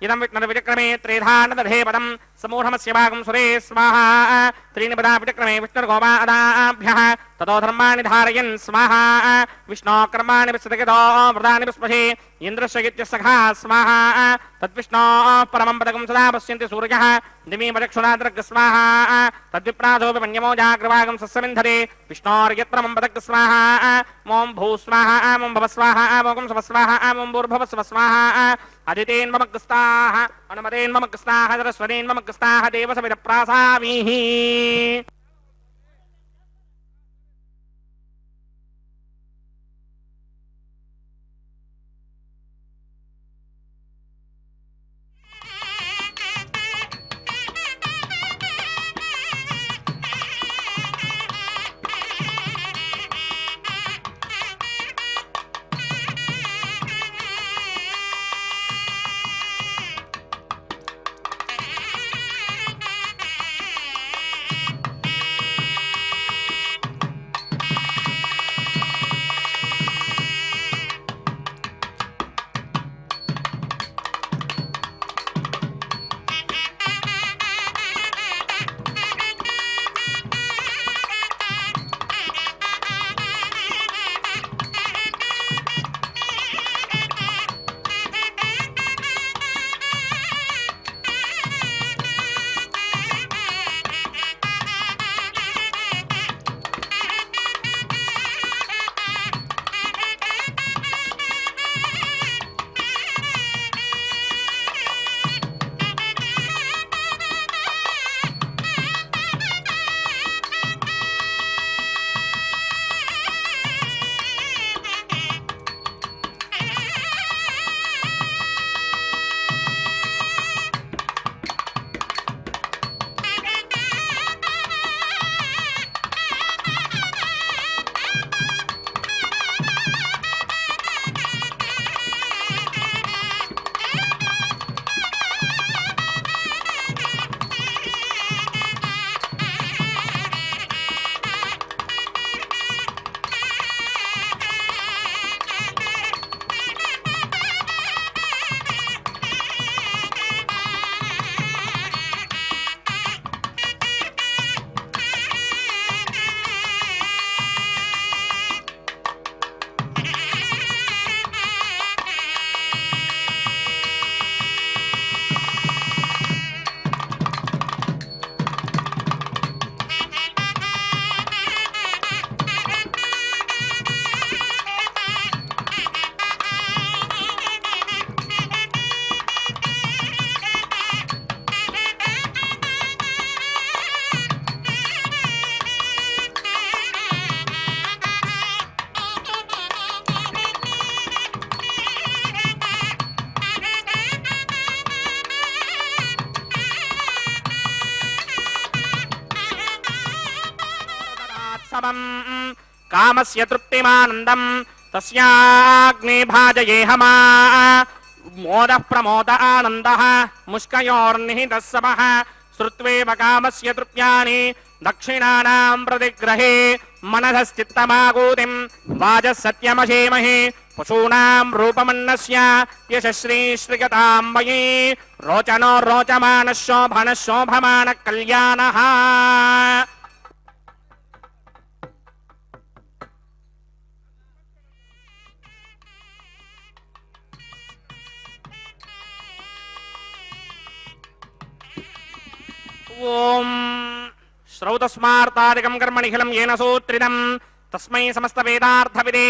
इदं विष्णुर्विचक्रमे त्रेधा नदधे पदं समूढमस्य भागं सुरे स्वाहा त्रीणि पदा विचक्रमे विष्णुर्गोपादाभ्यः ततो धर्माणि धारयन् स्वाहा विष्णो कर्माणि विस्तृतो वृदानि विस्पशे इन्द्रस्य सखा स्वाहा तद्विष्णो परमं पदकं सदा पश्यन्ति सूर्यः दिवि वचक्षुराद्रग स्वाहा तद्विप्रासोऽपि मन्यमो जाग्रभागं सस्यमिन्धरे विष्णोर्यत्रमं पदक स्वाहा मों भू स्वाहा मों भव स्वाहा मों सव स्वाहा मों भूर्भुव स्व स्वाहा अदितेन्वमग्रस्ताः अनुमतेन्वमग्रस्ताः सरस्वतेन्वमग्रस्ताः देवसविद प्रासामीः कामस्य तृप्तिमानन्दं तस्याग्ने भाजयेहमा मोदः प्रमोद आनन्दः मुष्कयोर्निहितः समः श्रुत्वेव कामस्य तृप्यानि దక్షిణానాం ప్రతిగ్రహే మనసశ్చిత్తమాగూతిం వాజः సత్యమశేమహే పశూనాం రూపమన్నస్య యశశ్రీ శ్రీగతాం మయీ రోచనో రోచమానః శోభనః శోభమానః కళ్యాణః. ఓం శ్రౌతస్మార్తాదికం కర్మణిఖిలం ఏన సూత్రితం తస్మై సమస్త వేదార్థవిదే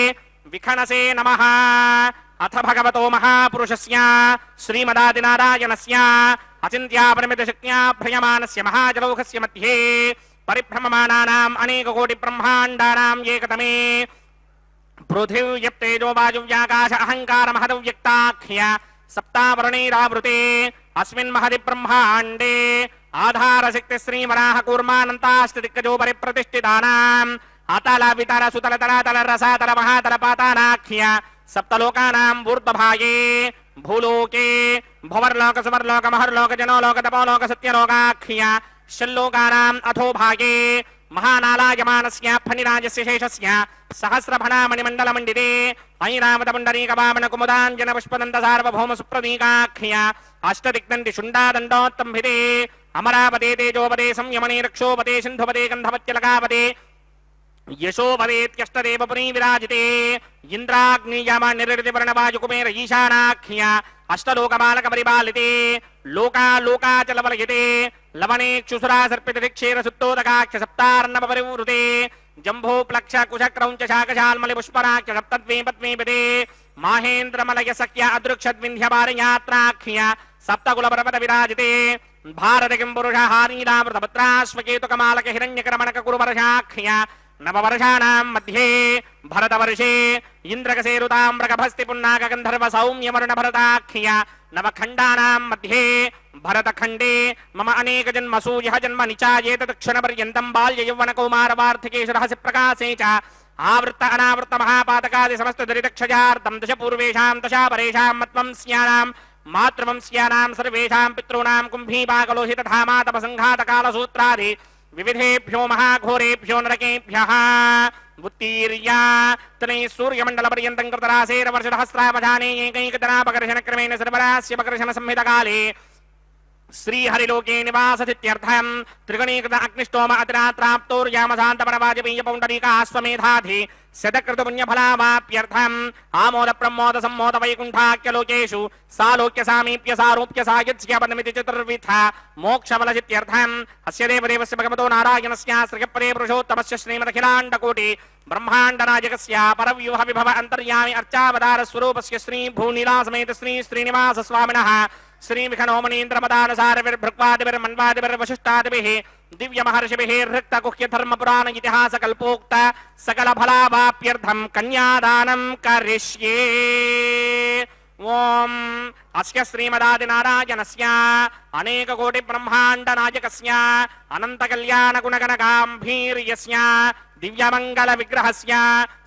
విఖనసే నమః. అథ భగవతో మహాపురుషస్య శ్రీమదాదినారాయణస్య అచింత్యాపరిమితశక్త్యా భ్రయమానస్య మహాజలౌఘస్య మధ్యే పరిభ్రమమానానాం అనేకకోటి బ్రహ్మాండానాం ఏకతమే పృథివ్యప్తేజో వాయువ్యాకాశ అహంకార మహదవ్యక్తాఖ్య సప్తావరణైరావృతే అస్మిన్ మహది బ్రహ్మాండే ఆధారశక్తి శ్రీవరాహ కూర్మానంతాష్టదిక్కజో పరిప్రతిష్ఠితానాం అతల వితర సుతల తలాతల రసాతల మహాతల పాతానాఖ్య సప్తలోకానాం ఊర్ధ్వభాగే భూలోకే భువర్లోక సువర్లోక మహర్లోక జనోలోక తపోలోక సత్యలోకాఖ్య షల్లోకానాం అథోభాగే మహానాలాయమానస్య ఫణిరాజస్య శేషస్య సహస్రఫణామణిమండలమండితే ఐరావతపుండరీకవామన కుముదాంజన పుష్పదంత సార్వభౌమ సుప్రదీకాఖ్య అష్టదిగ్నంది శుండాదండోత్తంభితే అమరావతే తేజోపదే సంయమనే రక్షోపదే సింధుపదే గంధవత్యలకాపదే యశోపదేత్యష్టదేవపురీ విరాజితే ఇంద్రాగ్నియమ నిరృతివర్ణవాయుకుమేర ఈశానాఖ్య అష్టలోకబాలక పరిపాలితే లోకాలోకాచలవలయతే లవణేక్షుసురా సర్పితక్షేర సుత్తోదకాఖ్య సప్తార్ణవ పరివృతే జంభో ప్లక్ష కుశక్రౌంచ శాకశాల్మలి పుష్పరాఖ్య సప్తద్వీపద్వీపదే మాహేంద్రమలయ సఖ్య అదృక్షద్వింధ్యపారయాత్రాఖ్య సప్తకుల పర్వత విరాజితే భారతకిం పురుష హారీరామృతభద్రాశ్వకేతుకమాలక హిరణ్యకరమణక కురువర్షాఖ్య నవవర్షాణాం మధ్యే భరతవర్షే ఇంద్రకసేరుతామ్రకభస్తి పున్నాక గంధర్వ సౌమ్యమరుణ భరతాఖ్య నవఖండానాం మధ్యే భరతఖండే మమ అనేక జన్మసూ యః జన్మ నిచాయేత దక్షిణ పర్యంతం బాల్య యౌవన కౌమార వార్ధకేషు రహస్య ప్రకాశే చ ఆవృత్త అనావృత్త మహాపాతకాది సమస్త దరిదక్షజార్థం దశ పూర్వేషాం దశా పరేషాం మత్వం స్యానాం మాతృవంశ్యానాం సర్వేషాం పితॄణాం కుంభీపాకలోహిత ధామాతప సంఘాత కాలసూత్రాది వివిధేభ్యో మహాఘోరేభ్యో నరకేభ్యః ఉత్తీర్యా తనై సూర్యమండల పర్యంతం కృతరాసేర వర్షసహస్రావధానే ఏకైకతనాపకర్షణ క్రమేణ సర్వరాస్యపకర్షణ సంహితకాలే శ్రీహరిలోకే నివాసతిత్యర్థం త్రిగుణీకృత అగ్నిష్టోమ అతిరాత్రాప్తోర్యామశాంతపరవాజపేయ పౌండరీక ఆశ్వమేధాధి శతకృత పుణ్యఫలావాప్యర్థం ఆమోద ప్రమోద సమ్మోద వైకుంఠాఖ్యలోకేషు సాలోక్య సామీప్య సారూప్య సాయుధ్యపనమితి చతుర్విధ మోక్షఫలసిత్యర్థం అస్య దేవదేవస్య భగవతో నారాయణస్య శ్రీపదే పురుషోత్తమస్య శ్రీమదఖిలాండకోటి బ్రహ్మాండనాయకస్య పరవ్యూహ విభవ అంతర్యామి అర్చావతార స్వరూపస్య శ్రీ భూనీలాసమేత శ్రీ శ్రీనివాస స్వామినః శ్రీ విఖనోమనీంద్రమదానసారవిర్భృక్వాదిభిర్వశిష్టాదిభిః దివ్య మహర్షిభిః ఋక్త గుహ్య ధర్మ పురాణ ఇతిహాస కల్పోక్త సకల ఫలావాప్యర్థం కన్యాదానం కరిష్యే. ఓం అస్య శ్రీమదాదినారాయణస్య అనేక కోటి బ్రహ్మాండ నాయకస్య అనంత కళ్యాణ గుణగణ గాంభీర్యస్య దివ్యమంగళ విగ్రహస్య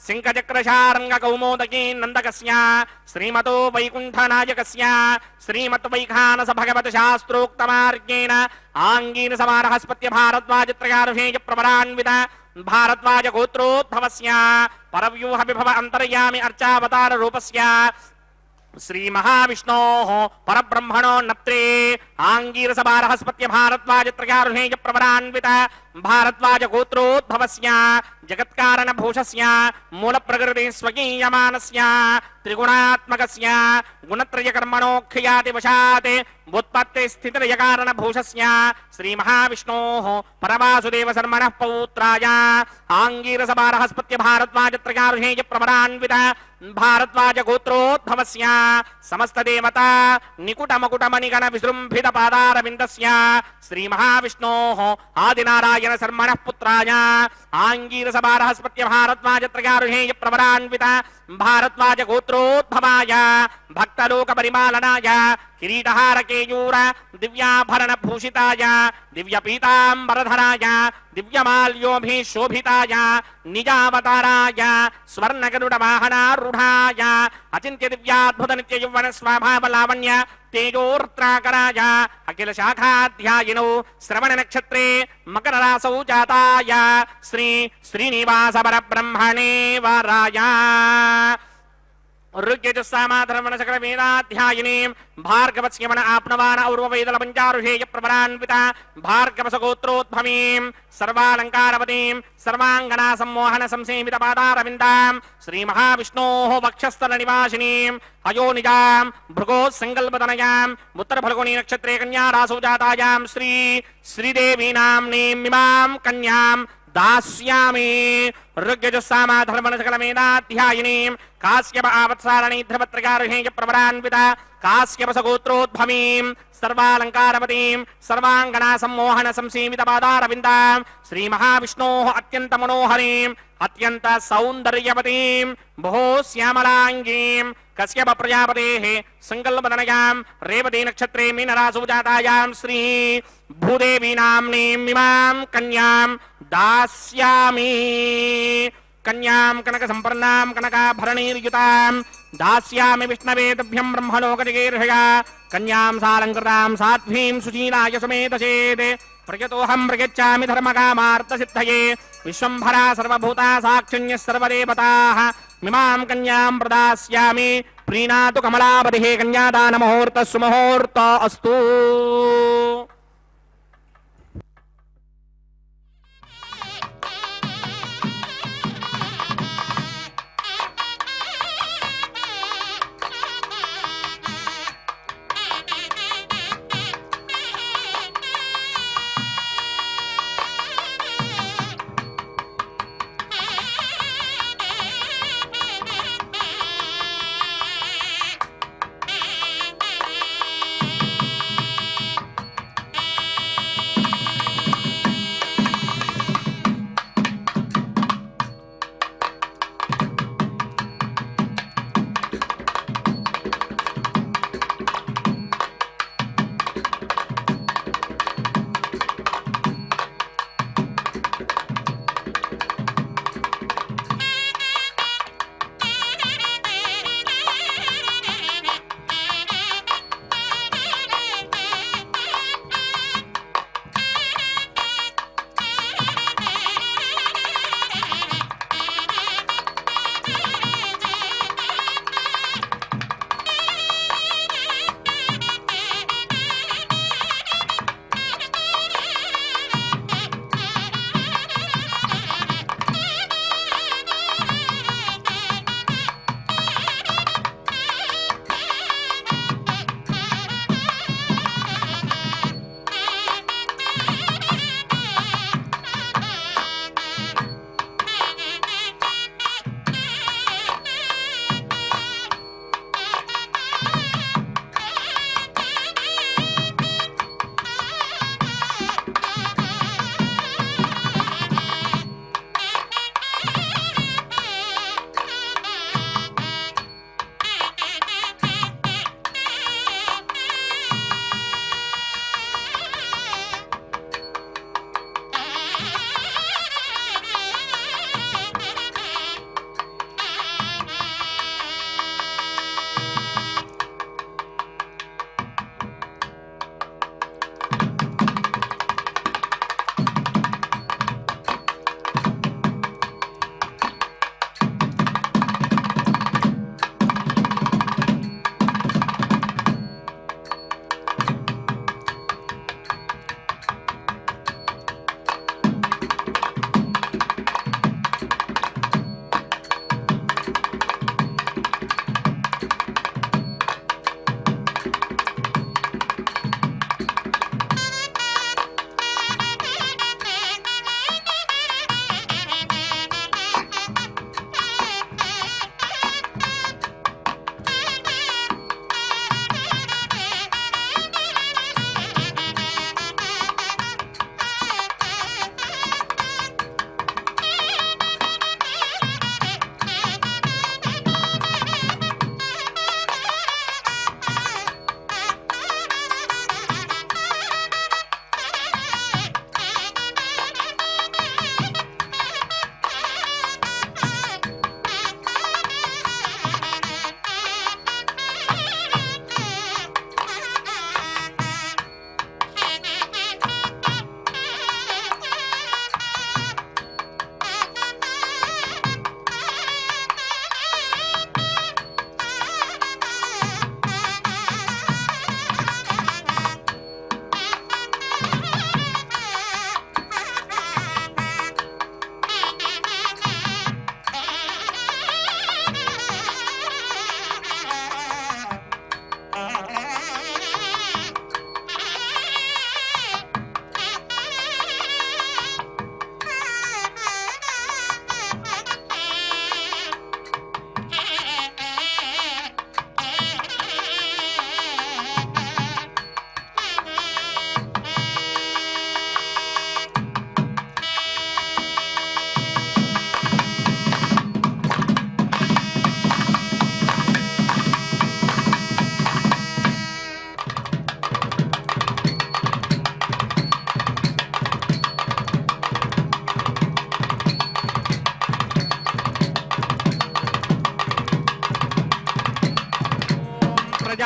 శంఖచక్రశారంగ కౌమోదకీ నందకస్య శ్రీమతో వైకుంఠ నాయకస్య శ్రీమత్ వైఖానస భగవత శాస్త్రోక్తమార్గేణ ఆంగీన సమారహస్పత్య భారద్వాజత్రయారుషేయ ప్రవరాన్విత భారద్వాజ గోత్రోద్భవస్య పరవ్యూహ విభవ అంతర్యామి అర్చావతార రూపస్య శ్రీ మహావిష్ణోః పరబ్రహ్మణో నత్రే ఆంగీరస బారహస్పత్య భారద్వాజత్రయారుషేయ ప్రవరాన్విత భారద్వాజ గోత్రోద్భవస్య జగత్కారణ భూషస్య మూల ప్రకృతి స్వకీయమానస్య త్రిగుణాత్మకస్య గుణత్రయ కర్మణోఖ్యాతి వశాత్ ఉత్పత్తి స్థితిలయ కారణ భూషస్య శ్రీ మహావిష్ణోః పరవాసుదేవ శర్మణః పౌత్రాయ ఆంగీరస బారహస్పత్య భారద్వాజత్రయారుషేయ ప్రవరాన్విత భారద్వాజ గోత్రోద్భవస్య సమస్త దేవతా నికుట మకుట మణిగణ విజృంభిత పాదారవిందస్య శ్రీ మహావిష్ణోః ఆదినారాయణ శర్మణః పుత్రాయ ఆంగీరస బారహస్పత్య భారద్వాజత్రయారుషేయ ప్రవరాన్విత భారద్వాజ గోత్రోద్భవాయ భక్తలోక పరిపాలనాయ కిరీటహార కేయూర దివ్యాభరణ భూషితాయ దివ్యపీతాంబరధరాయ దివ్యమాల్యోభిశోభితాయ నిజావతారాయ స్వర్ణగరుడ వాహనారూఢాయ అచింత్య దివ్యాద్భుత నిత్య యౌవన స్వభావ లావణ్య తేజోర్త్రాకరాయ అఖిల శాఖాధ్యాయినౌ శ్రవణ నక్షత్రే మకర రాసౌ జాతాయ శ్రీ శ్రీనివాస పరబ్రహ్మణే వరాయ ऋग्यजुस्सामाधर्मण सकल वेदाध्यायिनीं भार्गवस्यमन आप्नवान और्ववेदल पंचारुषेय प्रवरान्विता भार्गवसगोत्रोद्भवीं सर्वालंकारवतीं सर्वांगना सम्मोहन संसेमित पादारविन्दां श्री महाविष्णोः वक्षस्थल निवासिनीं अयोनिजां भृगोः संकल्पतनयां उत्तर फल्गुनी नक्षत्रे कन्या रासौ जातायां श्री श्रीदेवी नाम्नीमिमां कन्यां दास्यामि ऋग्यजुस्सामाधर्मण सकल वेदाध्यायिनीं काश्यप आवत्सारणी ध्रुवत्रगारुहेय प्रवरान्विता काश्यपसगोत्रोद्भवीं सर्वालंकारवतीं सर्वांगना सम्मोहन संसीमित पादारविन्दां श्री महाविष्णोः अत्यंत मनोहरीं अत्यंत सौंदर्यवतीं बहु श्यामलांगीं कश्यप प्रजापतेः संकल्पतनयां रेवती नक्षत्रे मीनरासौ जातायां श्री भूदेवी नाम्नीमिमां कन्यां दास्यामि कन्यां कनक संपन्नां कनकाभरणैर्युतां दास्यामि विष्णवे तुभ्यं ब्रह्मलोकजगीर्षया कन्यां सालंकृतां साध्वीं सुशीलाय समेतचेत् प्रयतोऽहं प्रयच्छामि धर्मकामार्थसिद्धये विश्वम्भरा सर्वभूता साक्षिण्यः सर्वदेवताः मिमां कन्यां प्रदास्यामि प्रीणातु कमलापतिः कन्यादानमुहूर्तः सुमुहूर्त अस्तु।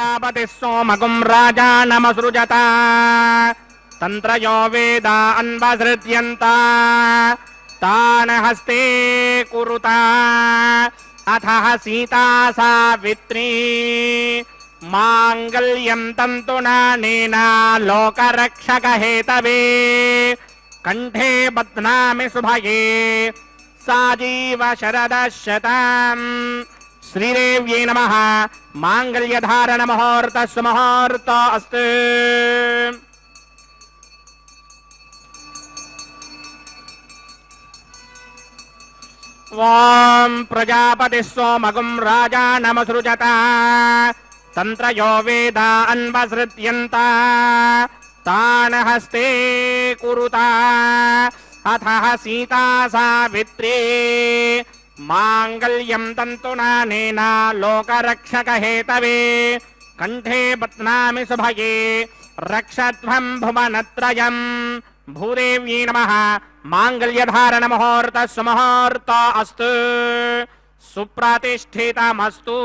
प्रजापतिः सोमगुं राजानमसृजत तन्त्रयो वेदा अन्वसृज्यन्ता तान् हस्ते कुरुता अथः सीता सावित्री माङ्गल्यं तन्तुनानेन लोकरक्षकहेतवे कण्ठे बध्नामि शुभये साजीव शरदशतम् श्रीदेव्यै नमः माङ्गल्यधारणमुहूर्तः सुमुहूर्तो अस्तु ॐ प्रजापतिः सोमगुं राजानमसृजत तन्त्रयो वेदा अन्वसृज्यन्ता तान् हस्ते कुरुता अथः सीता सावित्री माङ्गल्यं तन्तुनानेन लोकरक्षकहेतवे कण्ठे बध्नामि शुभये रक्षध्वं भुवनत्रयम् भूदेव्यै नमः माङ्गल्यधारणमुहूर्तः सुमुहूर्तो अस्तु सुप्रतिष्ठितमस्तु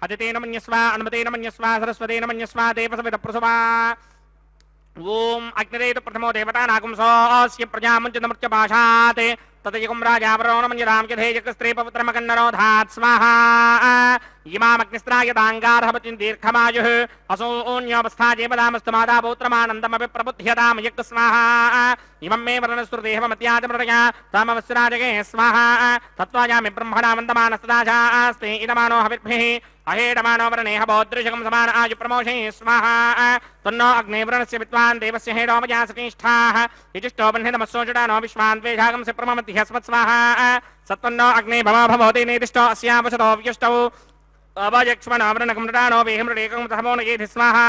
अदितेन मन्यस्व अनुमतेन मन्यस्व सरस्वतेन मन्यस्व देवसवितप्रसवा ओम अग्निरेतु प्रथमो देवता नागुंसोऽस्य प्रजामुञ्चितमृत्य पाशात् ततयकुं राजावरोण मन्यतां यथेजकस्त्रे पवित्रमकन्नरोधात् स्वाहा इमामग्निस्त्रायदाङ्गारभवति दीर्घमायुः असोऽन्योऽवस्था जेवदामस्तु माता पौत्रमानन्दमपि प्रबुध्यतां यक् स्वाहा इमं मे वर्णस्तुर्देहमत्याजमृतया तामवस्राजगे स्वाहा तत्त्वायामि ब्रह्मणा वन्दमानस्तदाशास्ते इदमानो हविर्भिः अहेडमानो वरणेह बौद्धृशकं समान आयु प्रमोषे स्वाहा तन्नो अग्नेवरणस्य विद्वान् देवस्य हेडोमया सतीष्ठाः यजिष्ठो बह्नितमस्सोषडानो विश्वान् द्वेषागं से प्रममतिह्यस्मत् स्वाहा सत्तन्नो अग्ने भवो भवति नेदिष्टो अस्यावशतो व्यष्टौ अवयक्ष्मणो वरणकं नृडानो वेहमृडेकं तहमो नयेधि स्वाहा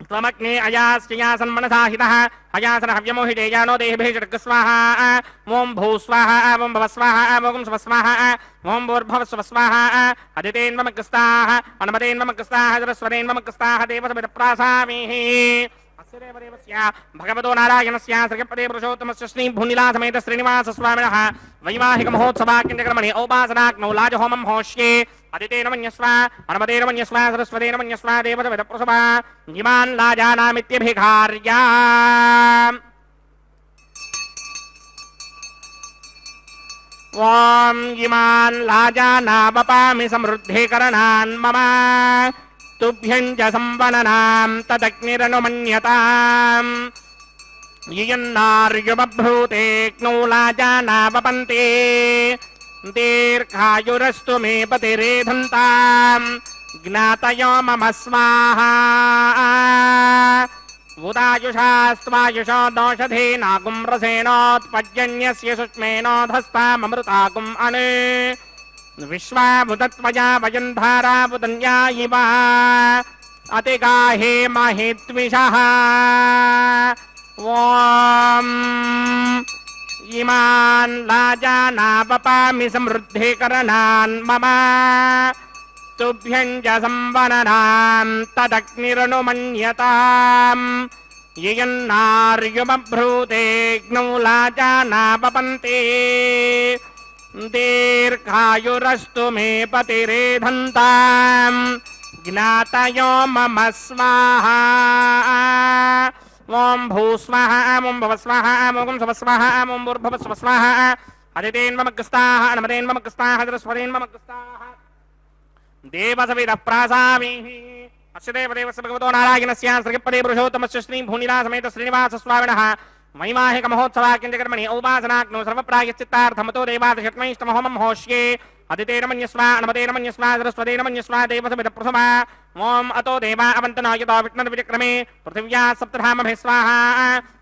त्वमग्ने अयास्या सन्मनसाहितः अयासन हव्यमोहिते यानो देहभिः षड्ग स्वाहा ओं भू स्वाहा ओं भव स्वाहा ओं स्व स्वाहा ओं भूर्भव स्व स्वाहा अदितेन्वमग्रस्ताः अनुमतेन्वमग्रस्ताः सरस्वतेन्वमग्रस्ताः देवसमितप्रासामीः अस्य देवदेवस्य भगवतो नारायणस्य श्रीपदे पुरुषोत्तमस्य श्रीभूनिलासमेत श्रीनिवासस्वामिनः वैवाहिकमहोत्सवाख्यक्रमणे औपासनाग्नौ लाजहोमं होष्ये अदितेन मन्यस्व अनुमतेन मन्यस्व सरस्वतेन मन्यस्व देवसमितप्रसवा इमान् लाजानामित्यभिघार्या ॐ इमान् लाजानावपामि समृद्धिकरणान् मम तुभ्यं च संवननां तदग्निरनुमन्यताम् ययन्नार्युबभ्रूतेऽग्नौ लाजानावपन्ते दीर्घायुरस्तु मे पतिरेधन्ताम् ज्ञातयो मम स्वाहा उदायुषास्त्वायुषो दोषधेनागुं रसेनोत्पज्जन्यस्य सुष्मेनोधस्ताममृतागुम् अने विश्वाभुतत्वया वयन्धारावुतन्या इव अतिगाहे महित्विषः ॐ इमान् लाजानावपामि समृद्धिकरणान् मम तुभ्यं च संवदनां तदग्निरनुमन्यताम् ययन्नार्युबभ्रूतेऽग्नौ लाजानावपन्ते दीर्घायुरस्तु मे पतिरेधन्ताम् ज्ञातयो मम स्वाहा ॐ भूस्वाः ॐ भवस्वाः ॐ स्वस्वाः ॐ भूर्भुवस्वस्वाः अदितेन्वमग्रस्ताः नमदेन्वमग्रस्ताः सरस्वतीन्वमग्रस्ताः देवसविदः प्रासामीः अस्य देवदेवस्य भगवतो नारायणस्य श्रीपदे पुरुषोत्तमस्य श्री भूनिलासमेत श्रीनिवासस्वामिनः वैवाहिक महोत्सवाकिञ्चकर्मणि औपासनाग्नौ सर्वप्रायश्चित्तार्थमतो देवादशत्मैष्टमहोमं होष्ये अदितेरमन्यस्वा नमतेरमन्यस्वा सरस्वतेरमन्यस्वा देवसविदप्रथमा ओम अतो देवा अवन्तनो यतो विष्णुर्विचक्रमे पृथिव्या सप्तधामभिः स्वाहा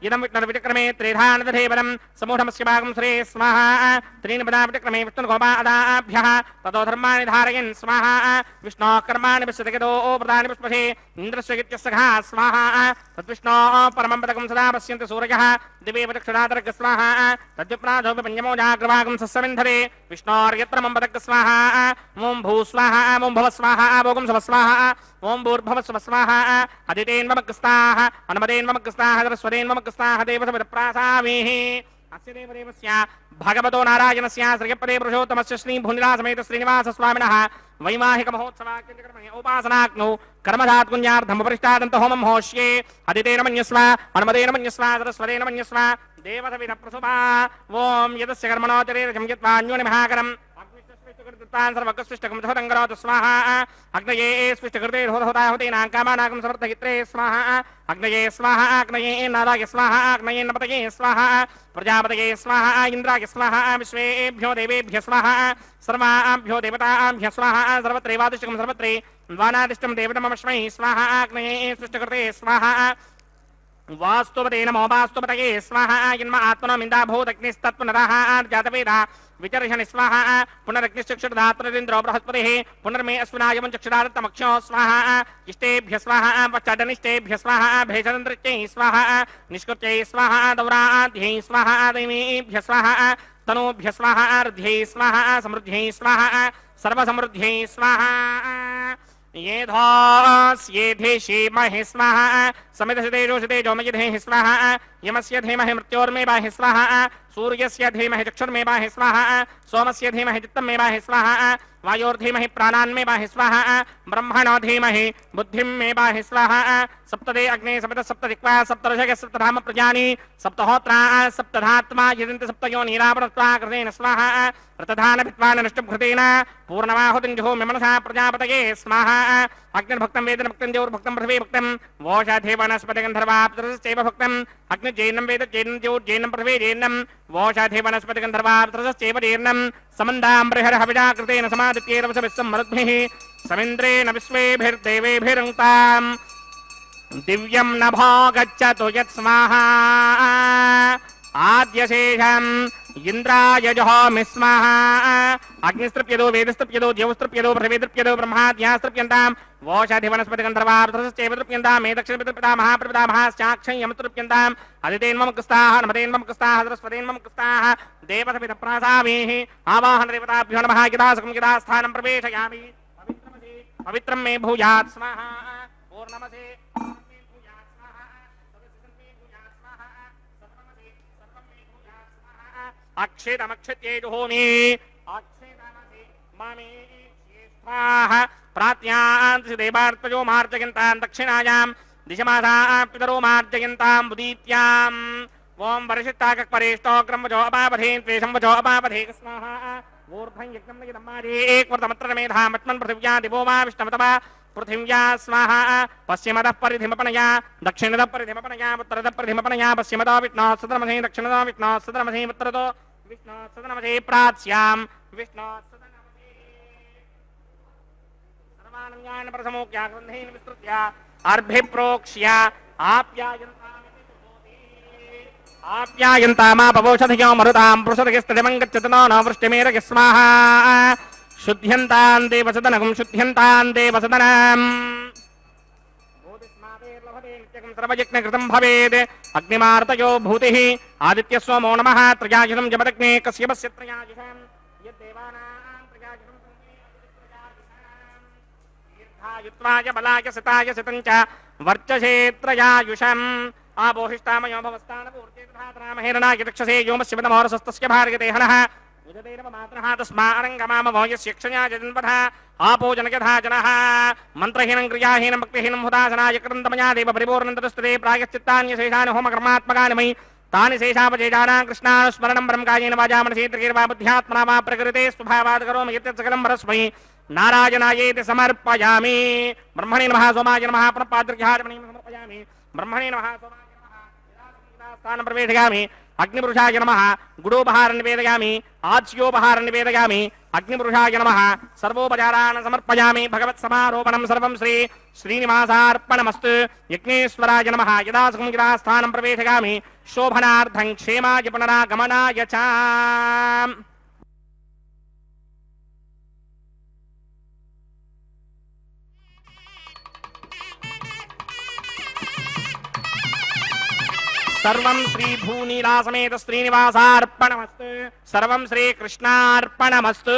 इदं विष्णुर्विचक्रमे त्रिधानदधेवनं समूढमस्य भागं श्रे स्वाहा त्रीणि पदा विचक्रमे विष्णुर्गोपादाभ्यः ततो धर्माणि धारयन् स्वाहा विष्णोः कर्माणि पश्यतगतो प्रदानि पुष्पसे इन्द्रस्य गित्यस्सखा स्वाहा तद्विष्णोः परमं पदकं सदा पश्यन्ति सूरयः दिवे पदक्षुरातर्ग स्वाहा तद्विप्राधोऽपि पञ्चमो जाग्रभागं सस्समिन्धरे विष्णोर्यत्र मम पदक स्वाहा ओं भू स्वाहा ओं भव स्वाहा भोगं सव स्वाहा ओं भूर्भव स्व स्वाहा अदितेन्वमग्रस्ताः अनुमतेन्वमग्रस्ताः सरस्वतेन्वमग्रस्ताः देवसविदप्रासामीः अस्य देवदेवस्य भगवतो नारायणस्य श्रीपदे पुरुषोत्तमस्य श्री भूनिलासमेत श्रीनिवासस्वामिनः वैवाहिक महोत्सवाकिञ्चकर्मणि औपासनाग्नौ कर्मधात्कुञ्जार्थमुपरिष्टादन्त होमं होष्ये अदितेरमन्यस्वा अनुमतेरमन्यस्वा सरस्वतेरमन्यस्वा देवसविदप्रसुभा ओं यदस्य कर्मणोतिरेरजं यत्वान्योनि महाकरम् सर्वकस्पृष्टकं सहोदङ्गरोतु स्वाहा अग्नये स्पृष्टकृते होताहुतीनां कामानाकं समर्थयित्रे स्वाहा अग्नये स्वाहा अग्नये नाराय स्वाहा अग्नये नपतये स्वाहा प्रजापतये स्वाहा इन्द्राय स्वाहा विश्वेभ्यो देवेभ्य स्वाहा सर्वाभ्यो देवताभ्य स्वाहा सर्वत्रैवादिष्टकं सर्वत्रे वानादिष्टं देवतमस्मै स्वाहा अग्नये स्पृष्टकृते स्वाहा वास्तुपते नमो वास्तुपतये स्वाहा जन्म आत्मनो मिन्दाभूतग्निस्तत्पुनरः जातवेदा विचर्षण स्वाहा पुनरग्निश्चक्षुर्धात्रेन्द्रो बृहस्पतिः पुनर्मे अश्विनायमं चक्षुरादत्तमक्षो स्वाहा इष्टेभ्य स्वाहा पश्चादनिष्टेभ्य स्वाहा भेषदन्तरिच्यै स्वाहा निष्कृत्यै स्वाहा दौराध्यै स्वाहा दैवेभ्य स्वाहा तनूभ्य स्वाहा ऋद्ध्यै स्वाहा समृद्ध्यै स्वाहा सर्वसमृद्ध्यै स्वाहा येधोऽस्येधेषि महि स्वाहा समिधसितेजोषितेजो मयिधेहि स्वाहा यमस्य धीमहि मृत्योर्मे बाहि स्वाहा सूर्यस्य धीमहि चक्षुर्मे बाहि स्वाहा सोमस्य धीमहि चित्तं मे बाहि स्वाहा वायोर्धीमहि प्राणान्मे बाहि स्वाहा ब्रह्मणो धीमहि बुद्धिं मे बाहि स्वाहा सप्तदे अग्ने सप्त सप्तदिक्वा सप्तऋषयः सप्तधाम प्रजानि सप्तहोत्रा सप्तधात्मा यजन्ति सप्तयो नीरावृत्वा कृतेन स्वाहा रतधानभित्वान नष्टभृतेन पूर्णमाहुतिं जुहोमि मनसा प्रजापतये स्वाहा अग्निर्भक्तं वेदन भक्तं ज्योर्भक्तं पृथिवी भक्तं वोषधे वनस्पतिगन्धर्वाप्तरश्चैव भक्तं अग्निर्जैनं वेद जैनं ज्योर्जैनं पृथिवी जैनं वोषधे वनस्पतिगन्धर्वाप्तरश्चैव जैनं समन्दाम्बृहरहविजा कृतेन समादित्यैरवसभिस्सं मरुद्भिः समिन्द्रेण विश्वेभिर्देवेभिरङ्क्ताम् दिव्यं नभो गच्छतु यत् स्वाहा आद्यशेषम् इंद्राय जुहोमि स्वाहा अग्निस्तृप्यदो वेदस्तृप्यदो ज्योस्तृप्यदो पृथिवीस्तृप्यदो ब्रह्माद्यास्तृप्यन्ताम् वोषधि वनस्पतिगन्धर्वार्थस्य तृप्यन्ताम् मे दक्षिणपितृपिता महाप्रपिता महाश्चाक्षय्यमतृप्यन्ताम् अदितेन्वमकृस्ताः नमतेन्वमकृस्ताः सरस्वतेन्वमकृस्ताः देवसविदप्रासामीः आवाहन देवताभ्यो नमः यदासकं यदा स्थानं प्रवेशयामि पवित्रं मे भूयात् स्वाहा पूर्णमसे अक्षेदमक्षत्ये जुहोमि अक्षेदमसि मामे ज्येष्ठाः प्रात्यान्ति देवार्पजो मार्जयन्तां दक्षिणायां दिशमासाः पितरो मार्जयन्तां बुदीत्याम् ओं वरिष्ठाकपरेष्टो क्रमवजो अपापधेन त्वेषं वजो अपापधे स्वाहा ऊर्ध्वं यज्ञं यदम्मादे एकवर्तमत्र मेधामत्मन् पृथिव्या दिवो वा विष्णवतवा पृथिव्या स्वाहा पश्चिमतः परिधिमपनया दक्षिणतः परिधिमपनया उत्तरतः परिधिमपनया पश्चिमतो विष्णोः सदनमसे दक्षिणतो विष्णोः सदनमसे उत्तरतो विष्णोः सदनमसे प्राच्यां विष्णोः सदनमसे सर्वानन्यान् प्रसमोक्ष्य ग्रन्थेन विस्तृत्य अर्भिप्रोक्ष्य आप्यायन्तामापवोषधियो मरुतां पृषदगिस्तदिमङ्गच्छतनो न वृष्टिमेरगि स्वाहा शुद्ध्यन्तान् देवसदनगं शुद्ध्यन्तान् देवसदनम् सर्वयज्ञकृतं भवेत् अग्निमार्तयो भूतिः आदित्यस्वमो नमः त्रयायुधं जपदग्ने कश्यपस्य त्रयायुषं यद्देवानां त्रयायुषं दीर्घायुत्वाय बलाय सिताय सितं च वर्चसे त्रयायुषम् आबोहिष्टामयो भवस्तानपूर्ते तथा तरामहेरणाय दक्षसे योमस्य पदमोरसस्तस्य भार्यते हनः उदतेरवमात्रः तस्मारङ्गमामभो यस्यक्षया जन्वधः आपो जनयधा जनः मन्त्रहीनं क्रियाहीनं भक्तिहीनं हुदासनाय कृतन्तमया देव परिपूर्णन्तस्तुते प्रायश्चित्तान्यशेषानि होमकर्मात्मकानि मयि तानि शेषापचेषाणां कृष्णानुस्मरणं परं कायेन वाचा मनसि त्रिकीर्वा बुद्ध्यात्मना वा प्रकृते स्वभावात् करोमि यत् सकलं परस्मै नारायणायेति समर्पयामि ब्रह्मणे नमः सोमाय नमः पुनः पादृघ्यार्पणीं समर्पयामि ब्रह्मणे नमः सोमाय नमः स्थानं प्रवेशयामि अग्निपुरुषाय नमः गुडोपहारं निवेदयामि आच्योपहारं निवेदयामि अग्निपुरुषाय नमः सर्वोपचारान् समर्पयामि भगवत्समारोपणं सर्वं श्रीनिवासार्पणमस्तु यज्ञेश्वराय नमः यदा सुखं यदा स्थानं प्रवेशयामि शोभनार्थं क्षेमाय पुनरागमनाय च सर्वं श्रीभूनीलासमेत श्रीनिवासार्पणमस्तु सर्वं श्रीकृष्णार्पणमस्तु।